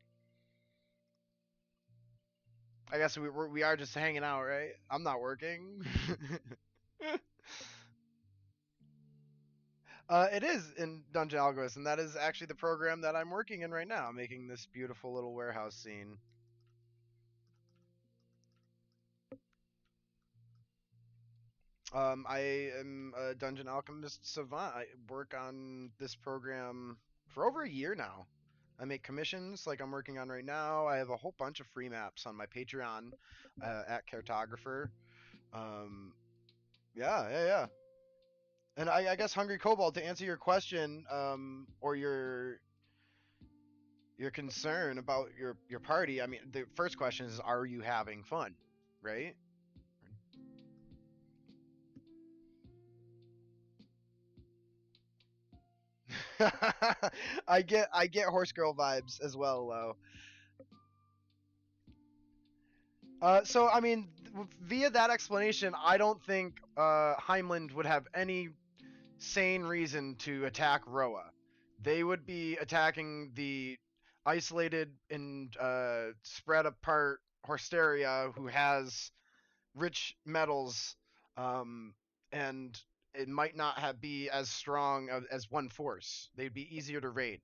I guess we are just hanging out, right? I'm not working. It is in Dungeon Algorithm, and that is actually the program that I'm working in right now, making this beautiful little warehouse scene. I am a Dungeon Alchemist Savant. I work on this program for over a year now. I make commissions like I'm working on right now. I have a whole bunch of free maps on my Patreon at Caretographer. Um, yeah. And I guess Hungry Cobalt, to answer your question, or your concern about your party. I mean, the first question is, are you having fun, right? I get horse girl vibes as well, Lo. So I mean, via that explanation, I don't think Heimland would have any sane reason to attack Roa. They would be attacking the isolated and spread apart Horsteria, who has rich metals, um, and it might not be as strong as one force. They'd be easier to raid.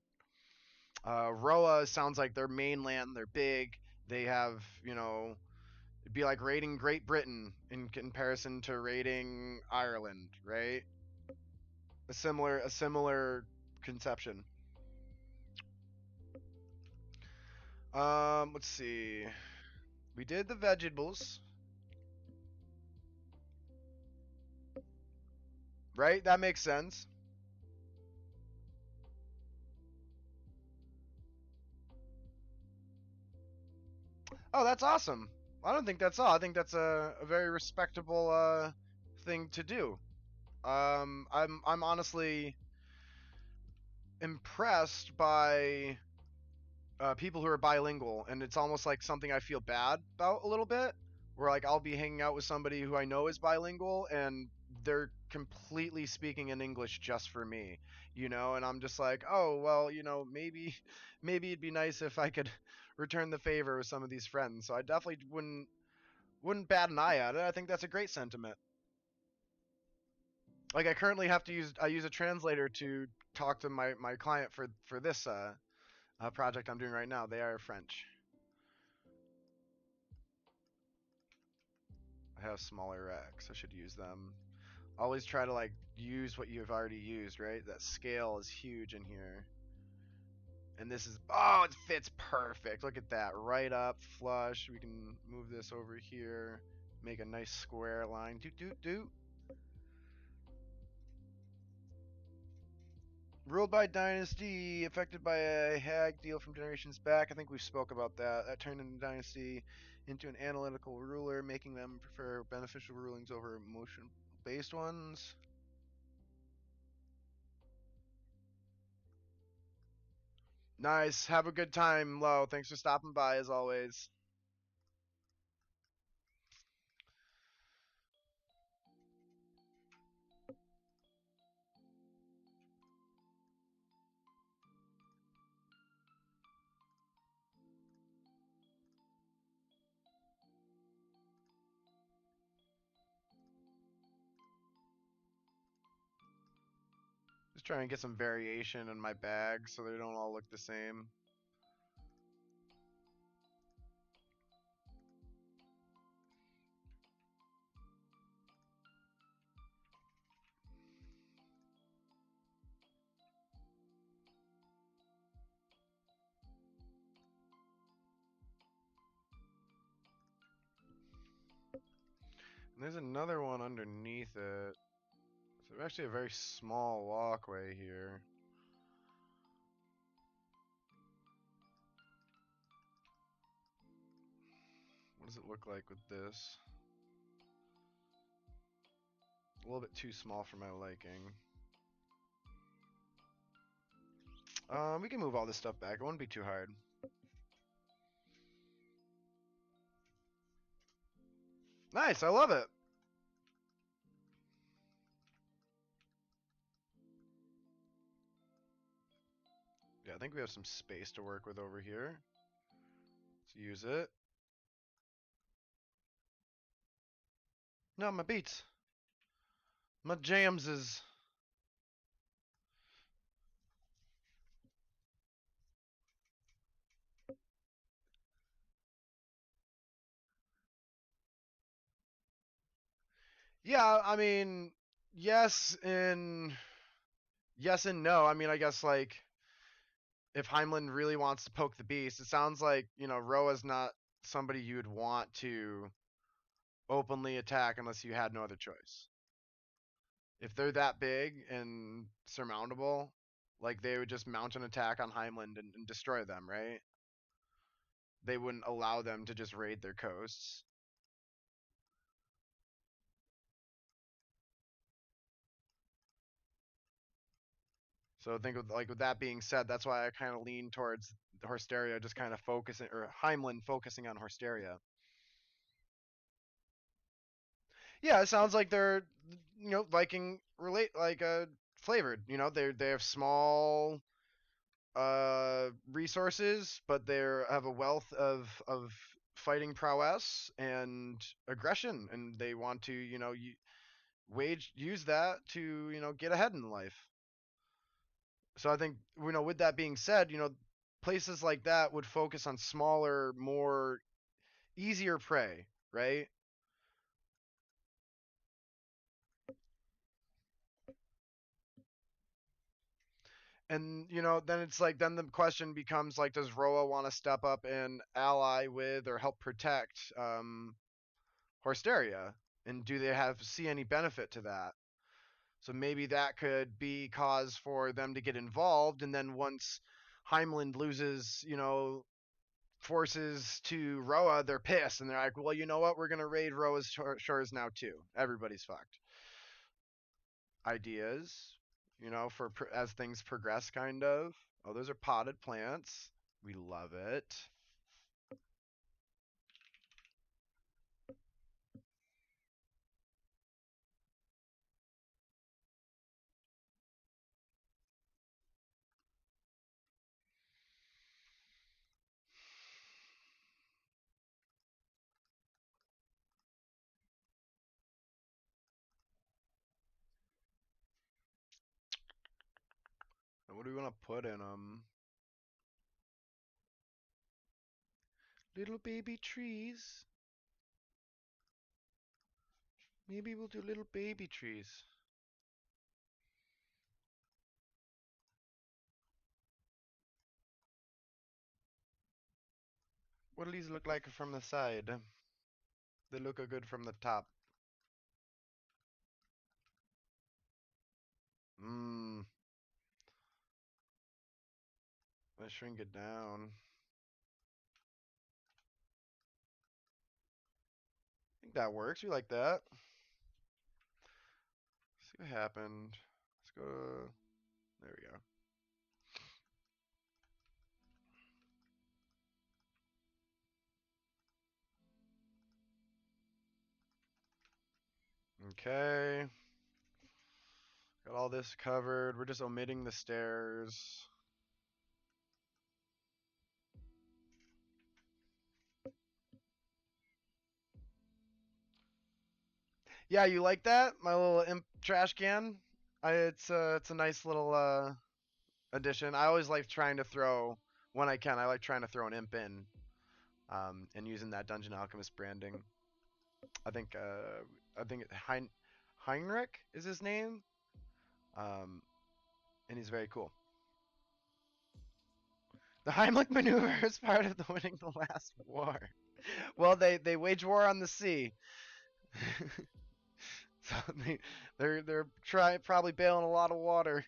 Roa sounds like they're mainland. They're big. They have, it'd be like raiding Great Britain in comparison to raiding Ireland, right? A similar conception. Let's see. We did the vegetables, right? That makes sense. Oh, that's awesome. I don't think that's all. I think that's a very respectable thing to do. I'm honestly impressed by people who are bilingual, and it's almost like something I feel bad about a little bit. Where like I'll be hanging out with somebody who I know is bilingual, and they're completely speaking in English just for me, and I'm just like, oh well, maybe it'd be nice if I could return the favor with some of these friends. So I definitely wouldn't bat an eye at it. I think that's a great sentiment. Like I currently have to use a translator to talk to my client for this project I'm doing right now. They are French. I have smaller racks. I should use them. Always try to like use what you've already used, right? That scale is huge in here. And this is, oh, it fits perfect. Look at that. Right up, flush. We can move this over here. Make a nice square line. Do. Ruled by dynasty, affected by a hag deal from generations back. I think we spoke about that. That turned into dynasty into an analytical ruler, making them prefer beneficial rulings over emotion-based ones. Nice. Have a good time, Lo. Thanks for stopping by as always. Just trying to get some variation in my bags so they don't all look the same. And there's another one underneath it. So actually a very small walkway here. What does it look like with this? A little bit too small for my liking. We can move all this stuff back. It wouldn't be too hard. Nice, I love it. Yeah, I think we have some space to work with over here. Let's use it. No, my beats. My jams is. Yeah, I mean, yes and yes and no. I mean, I guess like if Heimland really wants to poke the beast, it sounds like Roa's not somebody you would want to openly attack unless you had no other choice. If they're that big and surmountable, like they would just mount an attack on Heimland and destroy them, right? They wouldn't allow them to just raid their coasts. So I think with that being said, that's why I kind of lean towards Horsteria just kind of focusing, or Heimland focusing on Horsteria. Yeah, it sounds like they're Viking relate like flavored. They have small resources, but they have a wealth of fighting prowess and aggression, and they want to use that to get ahead in life. So I think with that being said, places like that would focus on smaller, more easier prey, right? And then it's like then the question becomes like, does Roa want to step up and ally with or help protect Horsteria, and do they have see any benefit to that? So maybe that could be cause for them to get involved, and then once Heimland loses, forces to Roa, they're pissed and they're like, well, you know what? We're gonna raid Roa's shores now too. Everybody's fucked. Ideas, for as things progress, kind of. Oh, those are potted plants. We love it. What do we want to put in them? Little baby trees. Maybe we'll do little baby trees. What do these look like from the side? They look good from the top. Mmm. Let's shrink it down. I think that works. We like that. See what happened. Let's go to... There we go. Okay. Got all this covered. We're just omitting the stairs. Yeah, you like that? My little imp trash can? It's a nice little addition. I always like trying to throw when I can. I like trying to throw an imp in, and using that Dungeon Alchemist branding. I think Heinrich is his name, um, and he's very cool. The Heimlich maneuver is part of the winning the last war. Well, they wage war on the sea. So they're probably bailing a lot of water.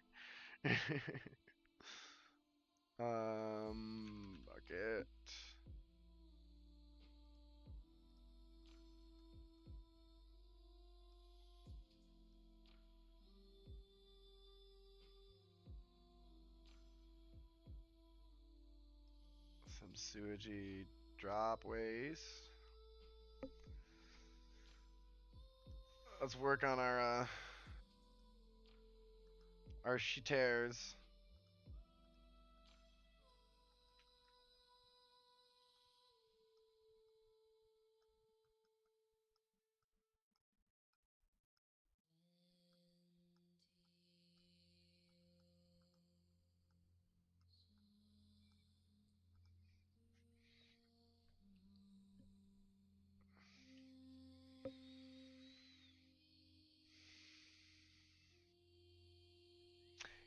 Bucket. Some sewagey drop waste. Let's work on our shitters.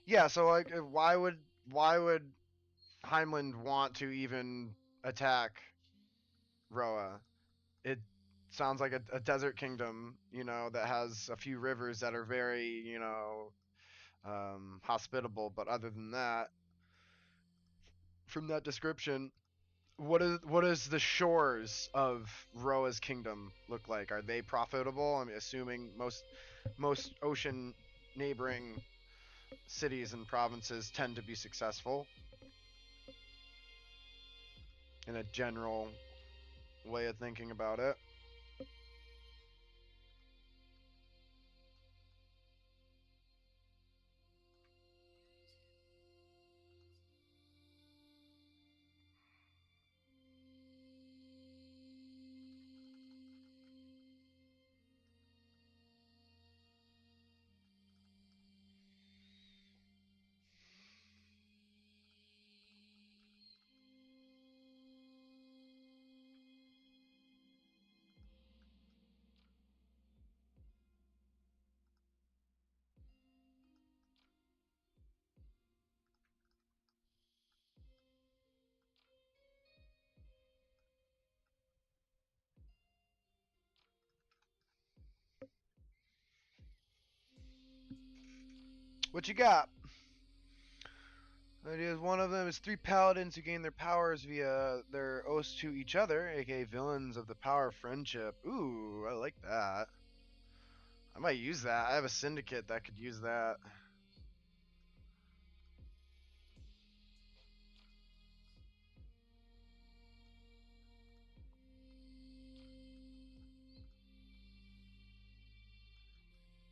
Yeah, so like why would Heimland want to even attack Roa. It sounds like a desert kingdom, that has a few rivers that are very, hospitable. But other than that, from that description, what is the shores of Roa's kingdom look like? Are they profitable? I'm assuming most ocean neighboring cities and provinces tend to be successful in a general way of thinking about it. What you got? Ideas. One of them is three paladins who gain their powers via their oaths to each other, aka villains of the power of friendship. Ooh, I like that. I might use that. I have a syndicate that could use that.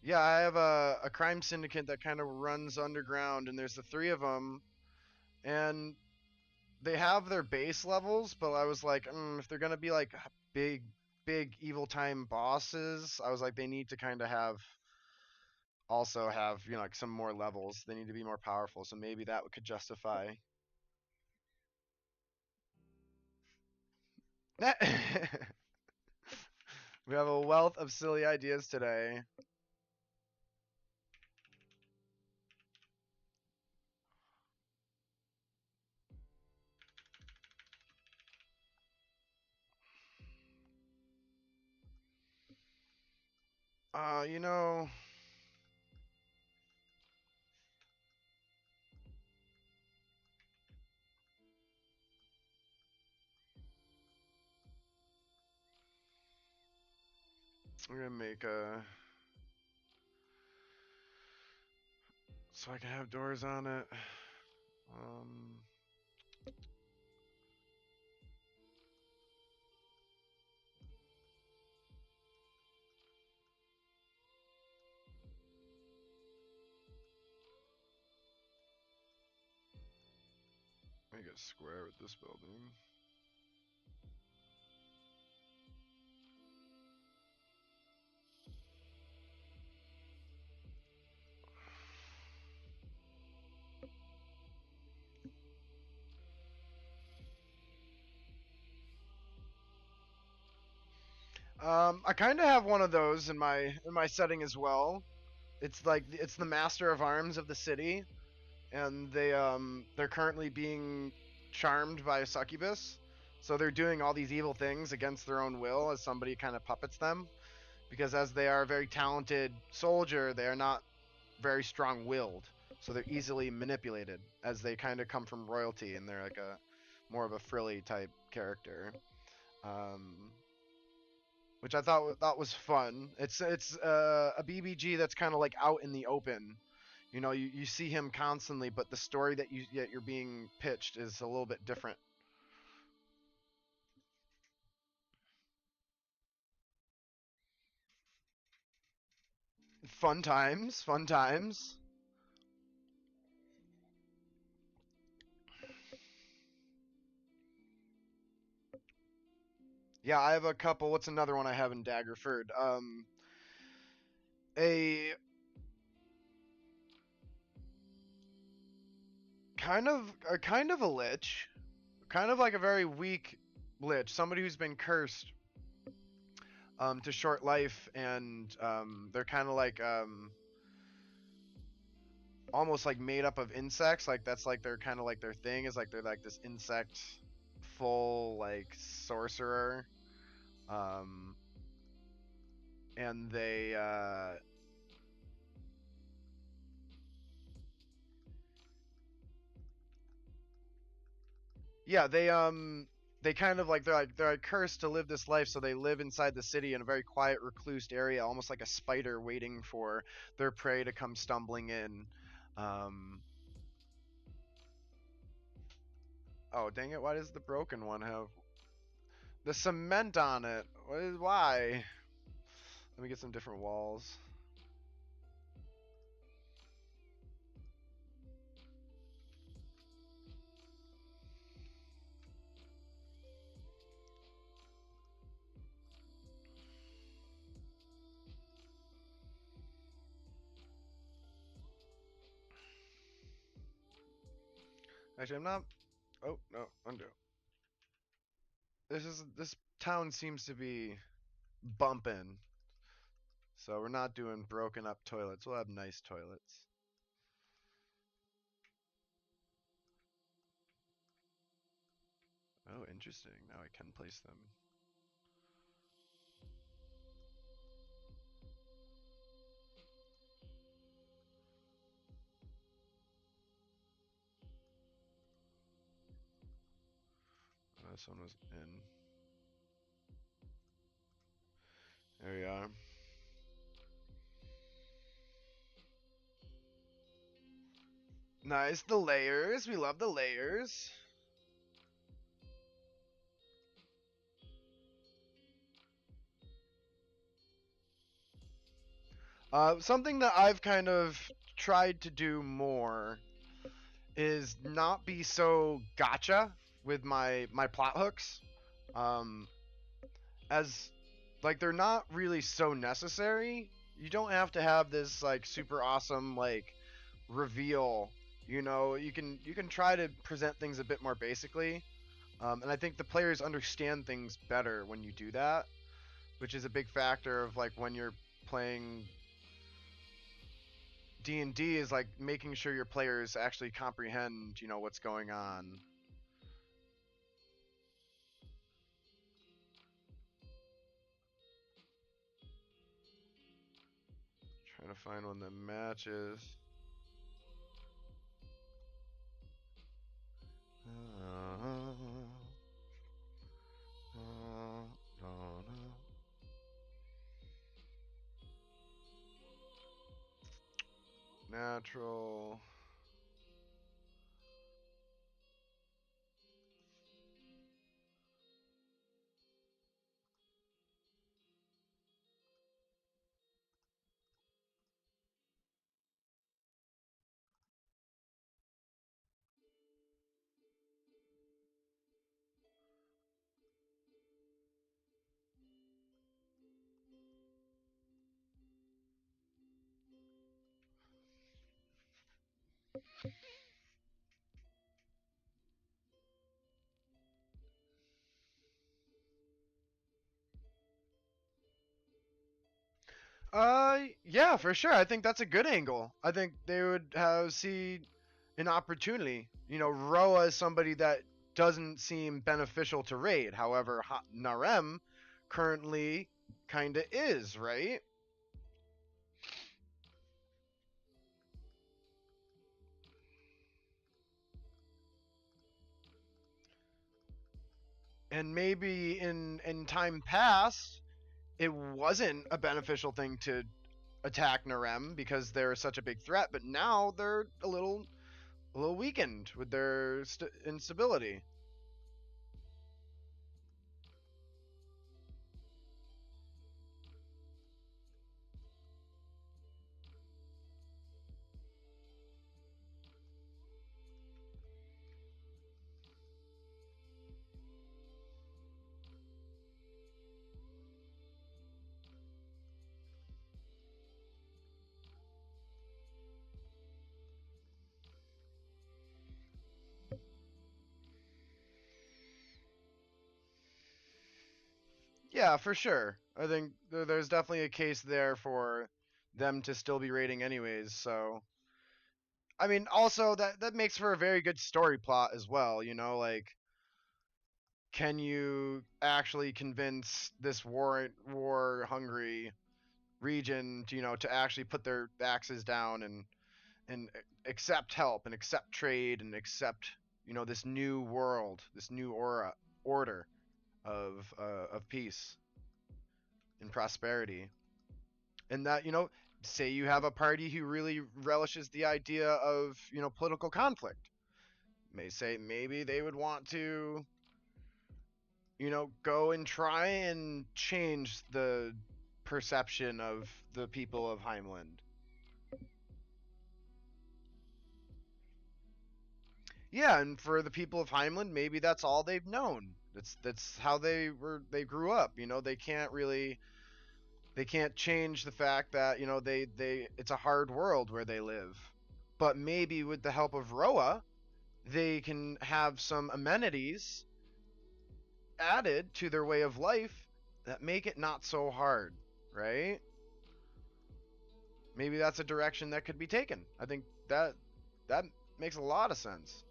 Yeah, I have a crime syndicate that kind of runs underground, and there's the three of them, and they have their base levels, but I was like, if they're gonna be like big evil time bosses, I was like, they need to kind of also have like some more levels. They need to be more powerful, so maybe that could justify. We have a wealth of silly ideas today. Uh, you know, I'm gonna make a so I can have doors on it. Um, make it square with this building. I kind of have one of those in my setting as well. It's like it's the master of arms of the city, and they're currently being charmed by a succubus. So they're doing all these evil things against their own will as somebody kind of puppets them. Because as they are a very talented soldier, they are not very strong-willed. So they're easily manipulated as they kind of come from royalty and they're like a more of a frilly type character. Um, which I thought was fun. It's a BBG that's kind of like out in the open. You see him constantly, but the story that you're being pitched is a little bit different. Fun times, fun times. Yeah, I have a couple. What's another one I have in Daggerford? A kind of a lich, kind of like a very weak lich, somebody who's been cursed to short life, and they're kind of like almost like made up of insects. Like that's like their kind of like their thing is like they're like this insect full like sorcerer. Um, and yeah, they kind of like they're like cursed to live this life, so they live inside the city in a very quiet, reclused area, almost like a spider waiting for their prey to come stumbling in. Um, oh dang it! Why does the broken one have the cement on it? Why? Let me get some different walls. Actually, I'm not. Oh no, undo. This town seems to be bumping, so we're not doing broken up toilets. We'll have nice toilets. Oh, interesting. Now I can place them. This one was in. There we are. Nice, the layers. We love the layers. Something that I've kind of tried to do more is not be so gotcha with my plot hooks. Um, as like they're not really so necessary. You don't have to have this like super awesome like reveal. You can try to present things a bit more basically. And I think the players understand things better when you do that, which is a big factor of like when you're playing D&D is like making sure your players actually comprehend, what's going on. Trying to find one that matches. Uh, Natural. Yeah, for sure. I think that's a good angle. I think they would have see an opportunity. Roa is somebody that doesn't seem beneficial to raid. However, Narem currently kind of is, right? And maybe in time past, it wasn't a beneficial thing to attack Narem because they're such a big threat, but now they're a little weakened with their instability. Yeah, for sure. I think there's definitely a case there for them to still be raiding anyways. So I mean, also that makes for a very good story plot as well. You know, like can you actually convince this war hungry region to, to actually put their axes down and accept help and accept trade and accept this new world, this new order of peace and prosperity. And that, say you have a party who really relishes the idea of, political conflict. May say maybe they would want to, go and try and change the perception of the people of Heimland. Yeah, and for the people of Heimland, maybe that's all they've known. That's how they grew up. They can't change the fact that they it's a hard world where they live. But maybe with the help of Roa, they can have some amenities added to their way of life that make it not so hard, right? Maybe that's a direction that could be taken. I think that makes a lot of sense.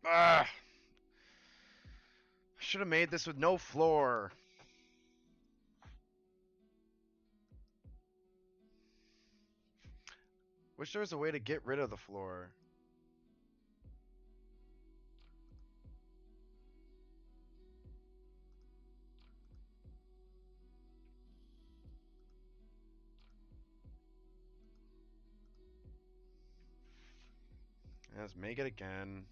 Ah, should have made this with no floor. Wish there was a way to get rid of the floor. Let's make it again.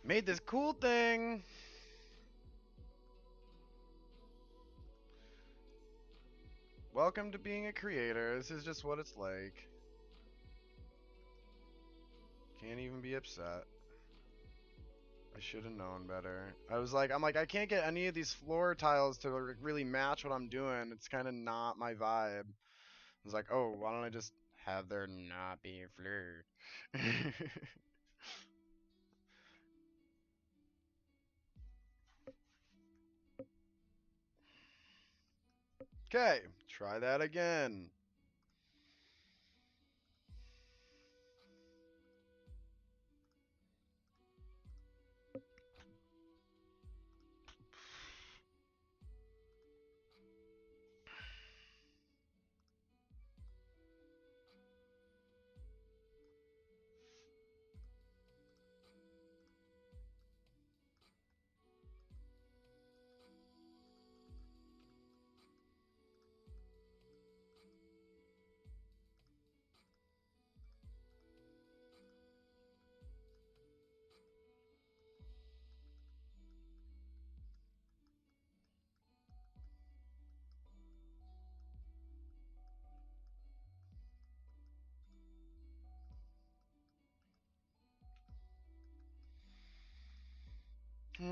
Made this cool thing. Welcome to being a creator. This is just what it's like. Can't even be upset. I should have known better. I'm like, I can't get any of these floor tiles to really match what I'm doing. It's kind of not my vibe. I was like, oh, why don't I just have there not be a floor? Okay, try that again. Here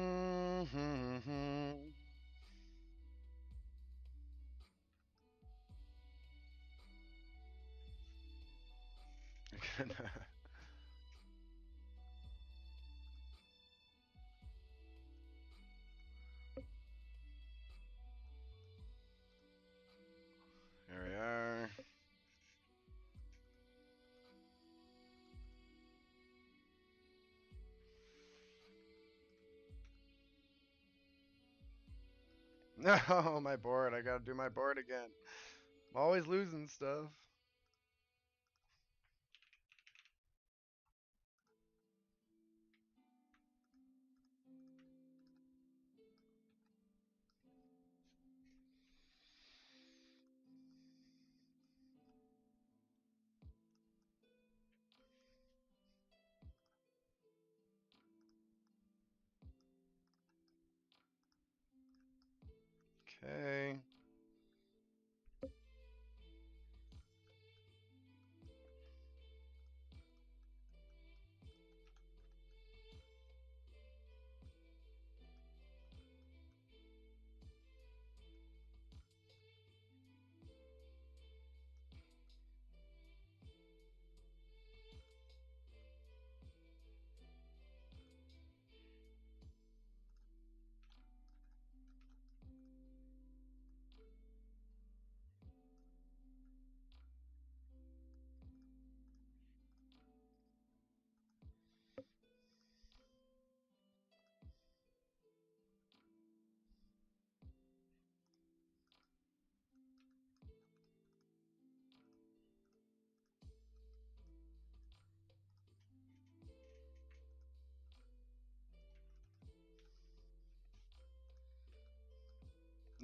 we are. No, my board. I gotta do my board again. I'm always losing stuff.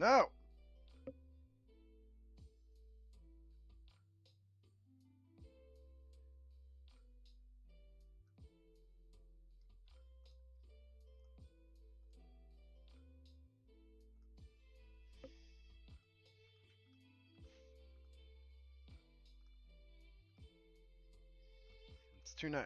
No! It's too nice.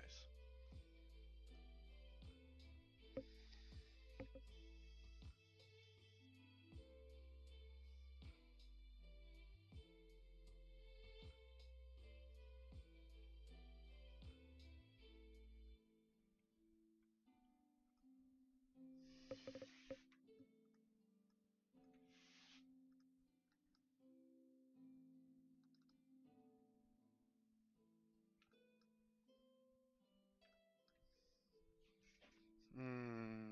Hmm.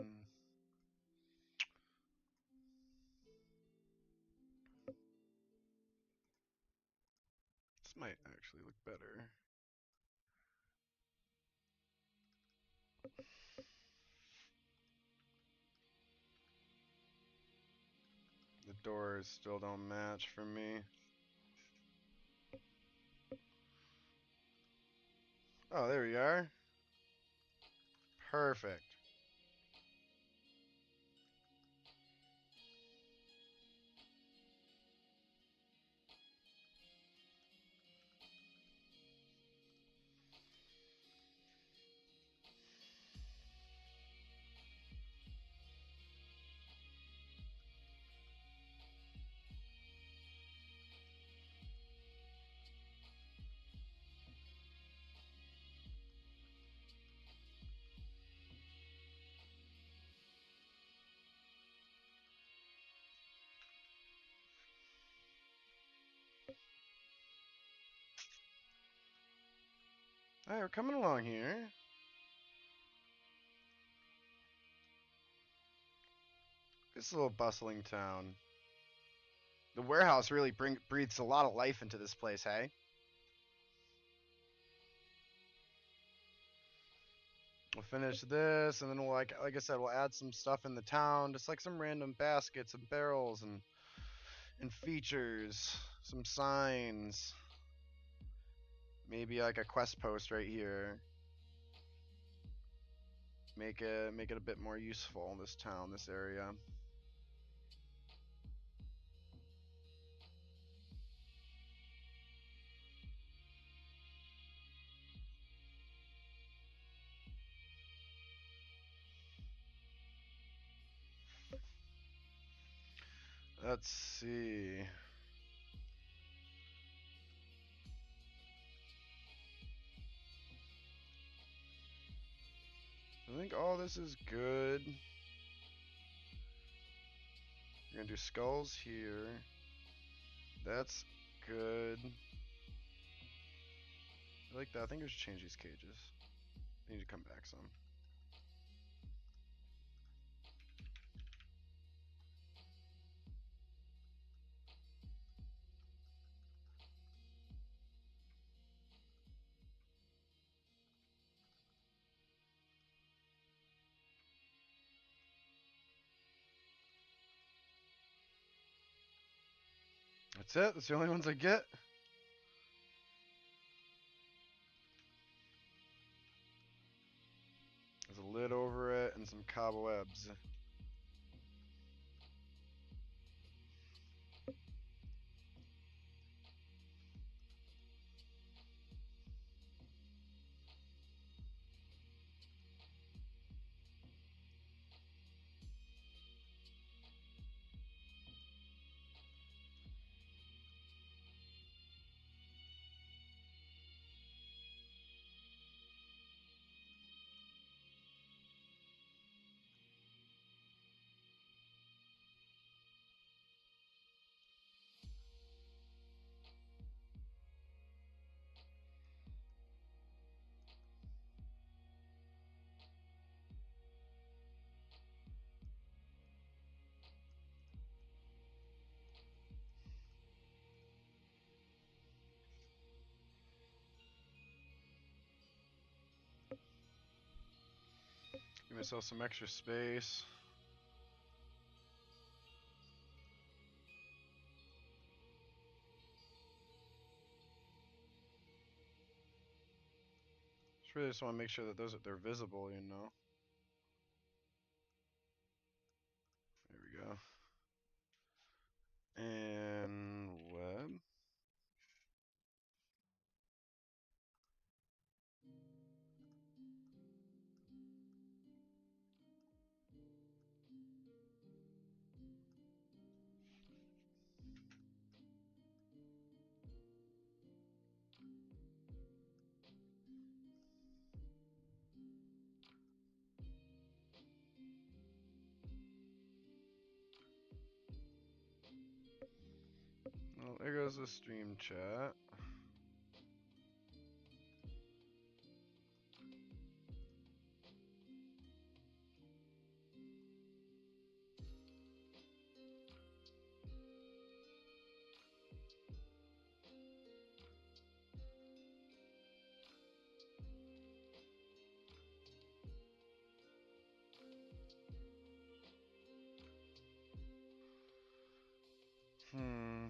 This might actually look better. The doors still don't match for me. Oh, there we are. Perfect. Alright, we're coming along here. This is a little bustling town. The warehouse really breathes a lot of life into this place, hey? We'll finish this, and then we'll, like I said, we'll add some stuff in the town, just like some random baskets and barrels and features, some signs, maybe like a quest post right here. Make it a bit more useful. This town, this area. Let's see. I think all this is good. We're gonna do skulls here. That's good. I like that. I think we should change these cages. They need to come back some. That's it. That's the only ones I get. There's a lid over it and some cobwebs. Give myself some extra space. Really just want to make sure that they're visible, you know. There we go. And web. Well, there goes the stream chat. Hmm.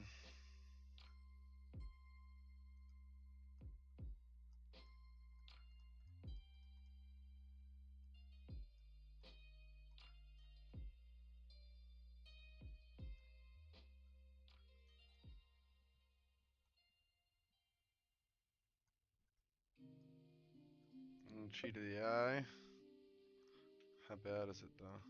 Cheat of the eye. How bad is it though?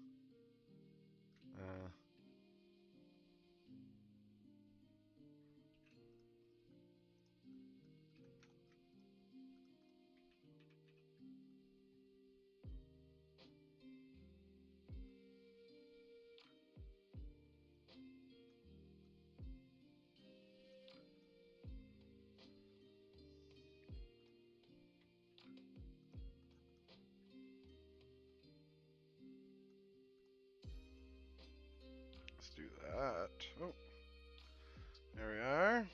Let's do that. Oh, there we are.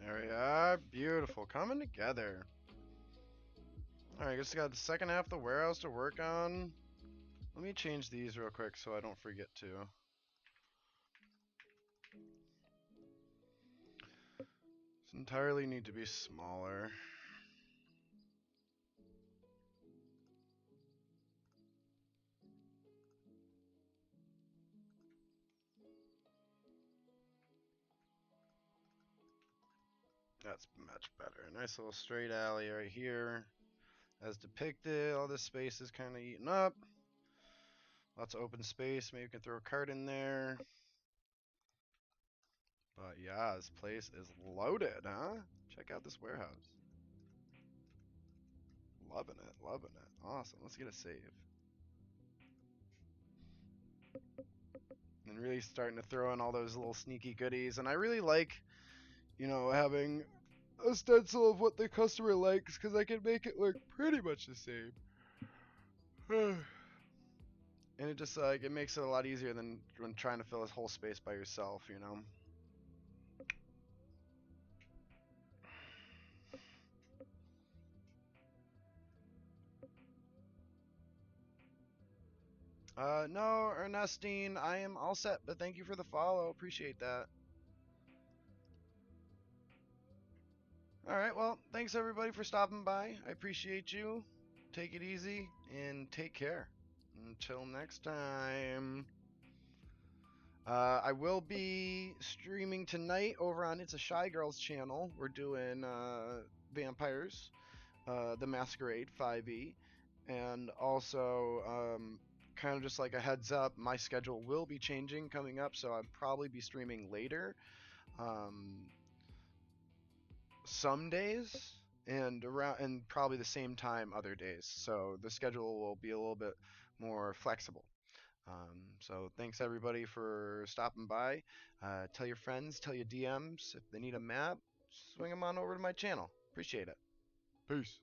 There we are. Beautiful. Coming together. Alright, I guess I got the second half of the warehouse to work on. Let me change these real quick so I don't forget to. This entirely need to be smaller. That's much better. Nice little straight alley right here. As depicted, all this space is kind of eaten up. Lots of open space. Maybe you can throw a cart in there. But yeah, this place is loaded, huh? Check out this warehouse. Loving it, loving it. Awesome. Let's get a save. and really starting to throw in all those little sneaky goodies. And I really like, having a stencil of what the customer likes because I can make it look pretty much the same. And it just it makes it a lot easier than when trying to fill this whole space by yourself, No, Ernestine, I am all set, but thank you for the follow. Appreciate that. All right, well, thanks everybody for stopping by. I appreciate you. Take it easy and take care. Until next time. I will be streaming tonight over on It's a Shy Girls channel. We're doing Vampires, the Masquerade 5e. And also, kind of just like a heads up, my schedule will be changing coming up, so I'll probably be streaming later. Some days and probably the same time other days. So the schedule will be a little bit more flexible. So thanks everybody for stopping by. Tell your friends, tell your DMs if they need a map, swing them on over to my channel. Appreciate it. Peace.